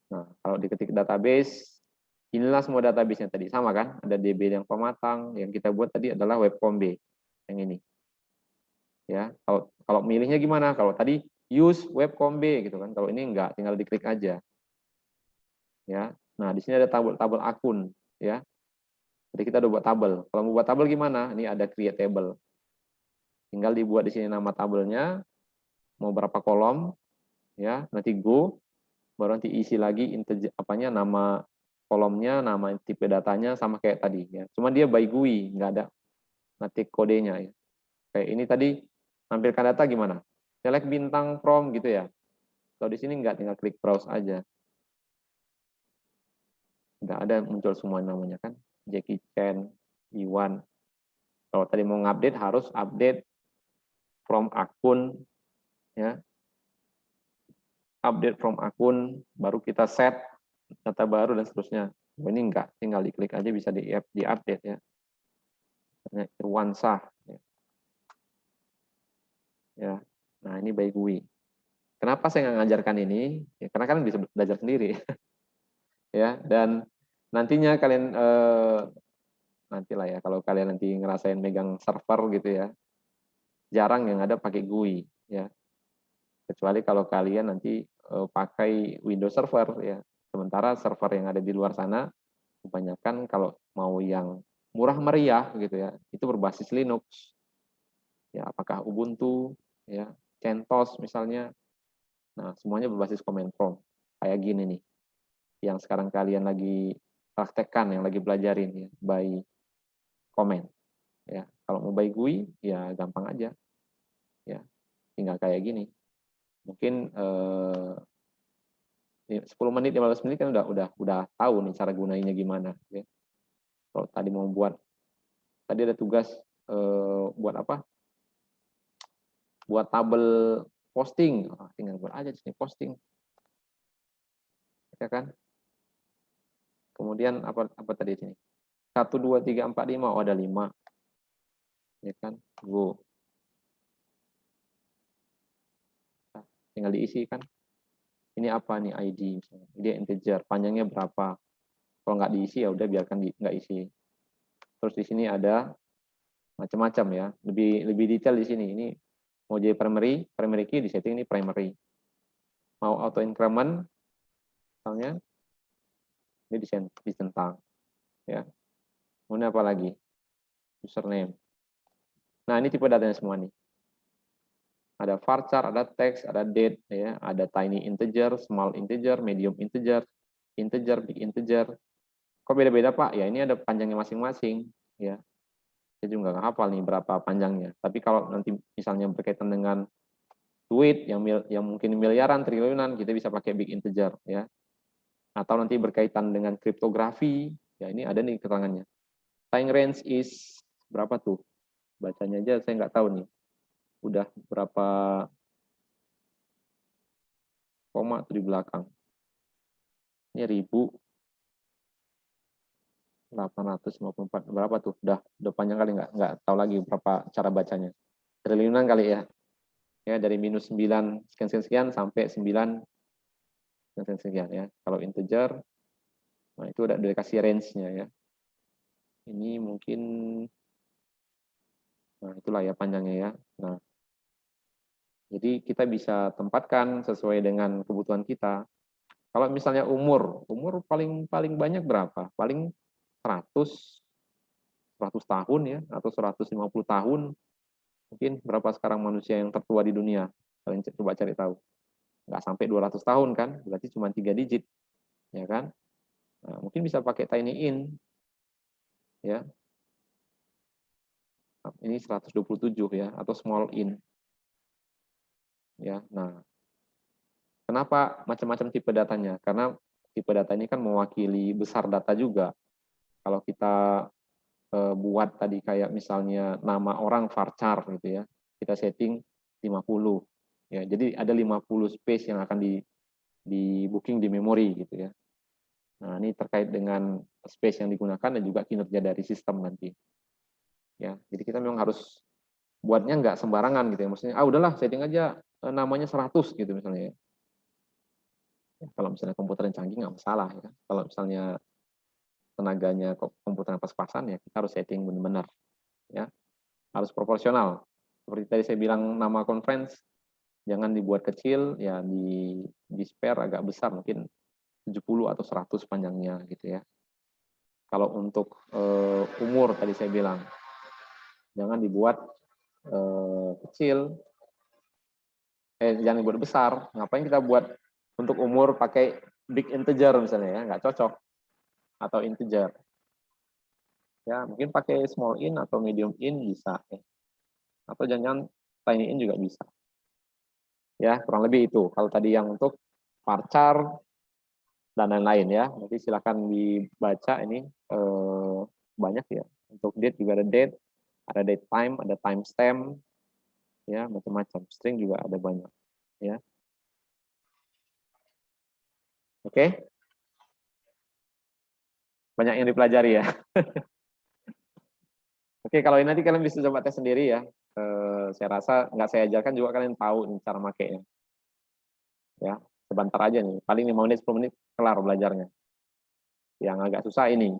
Nah, kalau diketik database, inilah semua database-nya tadi, sama kan? Ada DB yang pematang, yang kita buat tadi adalah webcomb yang ini. Ya, kalau milihnya gimana? Kalau tadi use webcomb gitu kan, kalau ini enggak, tinggal diklik aja. Ya. Nah, di sini ada tabel akun, ya. Jadi kita udah buat tabel. Kalau mau buat tabel gimana? Ini ada create table. Tinggal dibuat di sini nama tabelnya, mau berapa kolom, ya. Nanti go, baru nanti isi lagi nama kolomnya, nama tipe datanya sama kayak tadi, ya. Cuma dia by GUI, nggak ada ngetik kodenya, ya. Kayak ini tadi tampilkan data gimana? Select bintang from gitu, ya. Kalau di sini nggak, tinggal klik browse aja. Nggak ada muncul semua namanya kan. Jackie Chan, Iwan. Kalau tadi mau ngupdate harus update from akun, ya. Update from akun, baru kita set data baru dan seterusnya. Ini enggak, tinggal diklik aja bisa di-update, ya. Misalnya Irwan Shah. Ya. Nah, ini by GUI. Kenapa saya nggak ngajarkan ini? Ya, karena kalian bisa belajar sendiri. Ya, dan nantinya kalian nantilah, ya, kalau kalian nanti ngerasain megang server gitu, ya, jarang yang ada pakai GUI, ya. Kecuali kalau kalian nanti pakai Windows Server, ya. Sementara server yang ada di luar sana kebanyakan kalau mau yang murah meriah gitu, ya, itu berbasis Linux. Ya, apakah Ubuntu, ya, CentOS misalnya. Nah, semuanya berbasis command prompt. Kayak gini nih. Yang sekarang kalian lagi praktekkan, yang lagi belajarin, ya, by command. Ya, kalau mau by GUI, ya gampang aja. Ya, tinggal kayak gini. Mungkin 10 menit, 15 menit kan udah tahu nih cara gunainnya gimana, ya. Kalau tadi mau tadi ada tugas buat apa? Buat tabel posting, tinggal buat aja di sini posting, ya kan? Kemudian apa tadi di sini? 1, 2, 3, 4, 5, oh ada 5, ya kan? Go. Nah, tinggal diisi kan? Ini apa nih ID? Dia integer, panjangnya berapa? Kalau nggak diisi ya udah biarkan nggak isi. Terus di sini ada Macam-macam ya. Lebih detail di sini. Ini mau jadi primary key di setting ini primary. Mau auto increment misalnya ini dicentang ya. Kemudian apa lagi? Username. Nah, ini tipe datanya semua nih. Ada varchar, ada text, ada date ya, ada tiny integer, small integer, medium integer, big integer. Kok beda-beda, Pak? Ya, ini ada panjangnya masing-masing ya. Saya juga nggak hafal nih berapa panjangnya. Tapi kalau nanti misalnya berkaitan dengan duit yang mungkin miliaran, triliunan, kita bisa pakai big integer ya. Atau nanti berkaitan dengan kriptografi, ya ini ada nih keterangannya. Time range is berapa tuh? Bacanya aja saya nggak tahu nih. Udah berapa koma tuh di belakang. Ini 1854 berapa tuh? Udah panjang kali nggak tahu lagi berapa cara bacanya. Triliunan kali ya. Ya dari minus 9 sekian sampai 9 sekian ya. Kalau integer, nah itu udah dikasih range-nya ya. Ini mungkin, nah itulah ya panjangnya ya. Nah, jadi kita bisa tempatkan sesuai dengan kebutuhan kita. Kalau misalnya umur paling banyak berapa? Paling 100 tahun ya, atau 150 tahun. Mungkin berapa sekarang manusia yang tertua di dunia? Kalian coba cari tahu. Nggak sampai 200 tahun kan? Berarti cuma 3 digit. Ya kan? Nah, mungkin bisa pakai tiny in. Ya. Ini 127 ya, atau small in. Ya, nah. Kenapa macam-macam tipe datanya? Karena tipe data ini kan mewakili besar data juga. Kalau kita buat tadi kayak misalnya nama orang varchar gitu ya, kita setting 50. Ya, jadi ada 50 space yang akan di booking di memori gitu ya. Nah, ini terkait dengan space yang digunakan dan juga kinerja dari sistem nanti. Ya, jadi kita memang harus buatnya nggak sembarangan gitu ya. Maksudnya, udahlah setting aja namanya 100 gitu misalnya ya. Kalau misalnya komputer yang canggih nggak masalah ya. Kalau misalnya tenaganya komputer yang pas-pasan ya kita harus setting benar-benar ya. Harus proporsional. Seperti tadi saya bilang nama conference jangan dibuat kecil ya, di spare agak besar mungkin 70 atau 100 panjangnya gitu ya. Kalau untuk umur tadi saya bilang jangan dibuat kecil, jangan dibuat besar. Ngapain kita buat untuk umur pakai big integer misalnya ya, nggak cocok. Atau integer. Ya, mungkin pakai small in atau medium in bisa ya. Atau jangan tiny in juga bisa. Ya, kurang lebih itu. Kalau tadi yang untuk varchar dan lain-lain ya. Nanti silakan dibaca ini banyak ya. Untuk date juga ada date time, ada timestamp ya, macam-macam. String juga ada banyak ya. Oke. Banyak yang dipelajari ya. Oke, kalau ini nanti kalian bisa coba tes sendiri ya. Saya rasa nggak saya ajarkan juga kalian tahu nih cara makainya. Ya, sebentar aja nih. Paling 5 menit, 10 menit kelar belajarnya. Yang agak susah ini.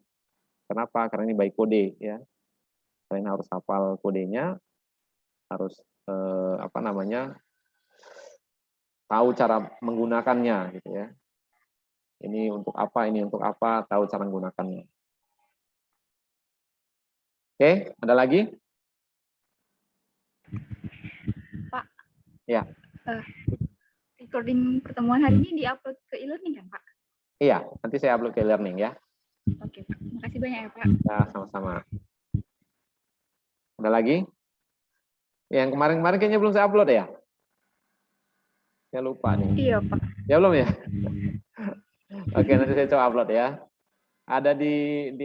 Kenapa? Karena ini by kode ya. Kalian harus hafal kodenya, harus tahu cara menggunakannya gitu ya. Ini untuk apa, tahu cara menggunakannya. Oke, ada lagi? Pak. Ya. Recording pertemuan hari ini diupload ke e-learning kan, Pak? Iya, nanti saya upload ke e-learning ya. Oke, Pak. Makasih banyak ya, Pak. Ya, sama-sama. Ada lagi? Yang kemarin-kemarin kayaknya belum saya upload ya? Saya lupa nih. Iya, Pak. Ya belum ya? Oke, nanti saya coba upload ya. Ada di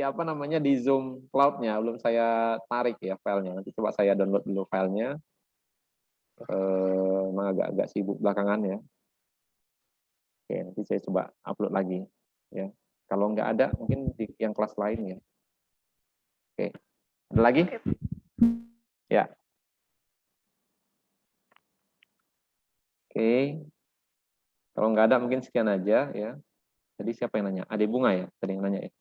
Zoom Cloud-nya, belum saya tarik ya filenya. Nanti coba saya download dulu filenya. Memang agak sibuk belakangan ya. Oke, nanti saya coba upload lagi ya. Kalau nggak ada, mungkin di yang kelas lain ya. Oke, ada lagi? Ya. Oke. Kalau nggak ada, mungkin sekian aja ya. Jadi siapa yang nanya? Ade Bunga ya? Tadi yang nanya ya?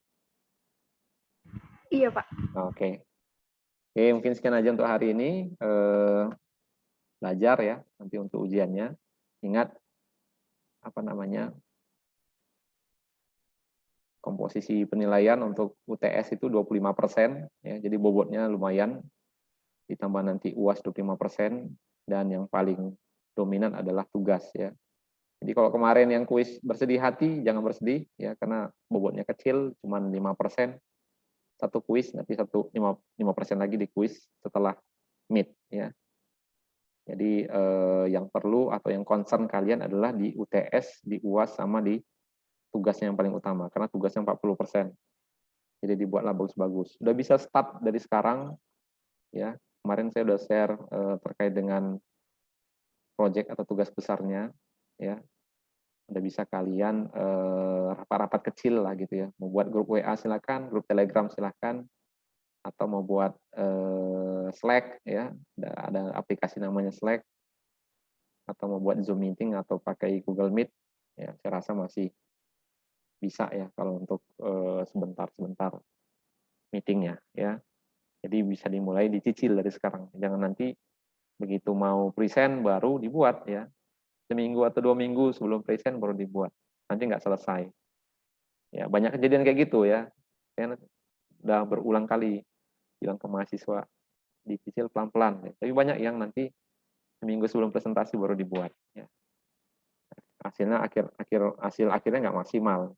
Iya, Pak. Oke. Oke, mungkin sekian aja untuk hari ini. Belajar ya, nanti untuk ujiannya. Ingat, komposisi penilaian untuk UTS itu 25%, ya, jadi bobotnya lumayan. Ditambah nanti UAS 25%, dan yang paling dominan adalah tugas ya. Jadi kalau kemarin yang kuis bersedih hati, jangan bersedih ya, karena bobotnya kecil, cuma 5%. Satu kuis, nanti 5% lagi di kuis setelah mid ya. Jadi yang perlu atau yang concern kalian adalah di UTS, di UAS, sama di tugasnya yang paling utama, karena tugasnya 40%. Jadi dibuatlah bagus-bagus. Udah bisa start dari sekarang ya. Kemarin saya udah share terkait dengan project atau tugas besarnya ya. Udah bisa kalian rapat-rapat kecil lah gitu ya. Mau buat grup WA silakan, grup Telegram silakan, atau mau buat Slack ya, ada aplikasi namanya Slack, atau mau buat Zoom meeting atau pakai Google Meet ya, saya rasa masih bisa ya kalau untuk sebentar-sebentar meetingnya ya. Jadi bisa dimulai dicicil dari sekarang, jangan nanti begitu mau present baru dibuat ya. Seminggu atau 2 minggu sebelum present baru dibuat, nanti nggak selesai. Ya, banyak kejadian kayak gitu ya. Saya udah berulang kali bilang ke mahasiswa, dicicil pelan-pelan. Ya. Tapi banyak yang nanti seminggu sebelum presentasi baru dibuat. Ya. Hasilnya hasil akhirnya nggak maksimal.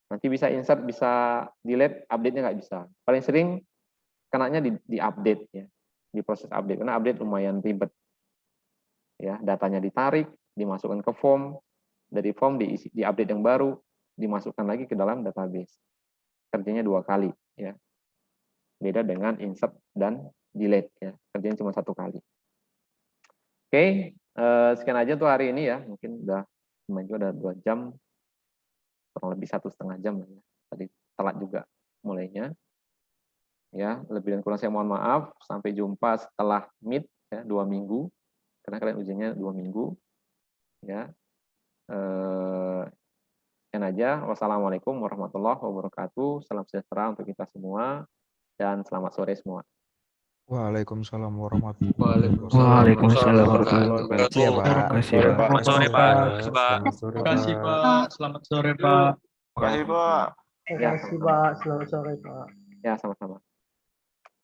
Nanti bisa insert, bisa delete, update-nya nggak bisa. Paling sering kenanya di update ya, di proses update, karena update lumayan ribet. Ya, datanya ditarik, dimasukkan ke form, dari form di update yang baru, dimasukkan lagi ke dalam database. Kerjanya 2 kali ya. Beda dengan insert dan delete ya, kerjanya cuma 1 kali. Oke, sekian aja tuh hari ini ya. Mungkin udah 2 jam, kurang lebih 1,5 jam ya. Tadi telat juga mulainya. Ya, lebih dan kurang saya mohon maaf. Sampai jumpa setelah mid ya, 2 minggu. Karena kalian ujiannya 2 minggu. Ya. Sekian aja. Wassalamualaikum warahmatullahi wabarakatuh. Salam sejahtera untuk kita semua dan selamat sore semua. Waalaikumsalam warahmatullahi Waalaikumsalam warahmatullahi wabarakatuh. Iya, Pak. Selamat Makasih, Pak. Selamat sore, Pak. Selamat sore, Terima kasih, Pak. Pak. Selamat sore, Pak. Makasih, Pak. Ya, sama-sama. Selamat sore Pak. Ya, sama-sama.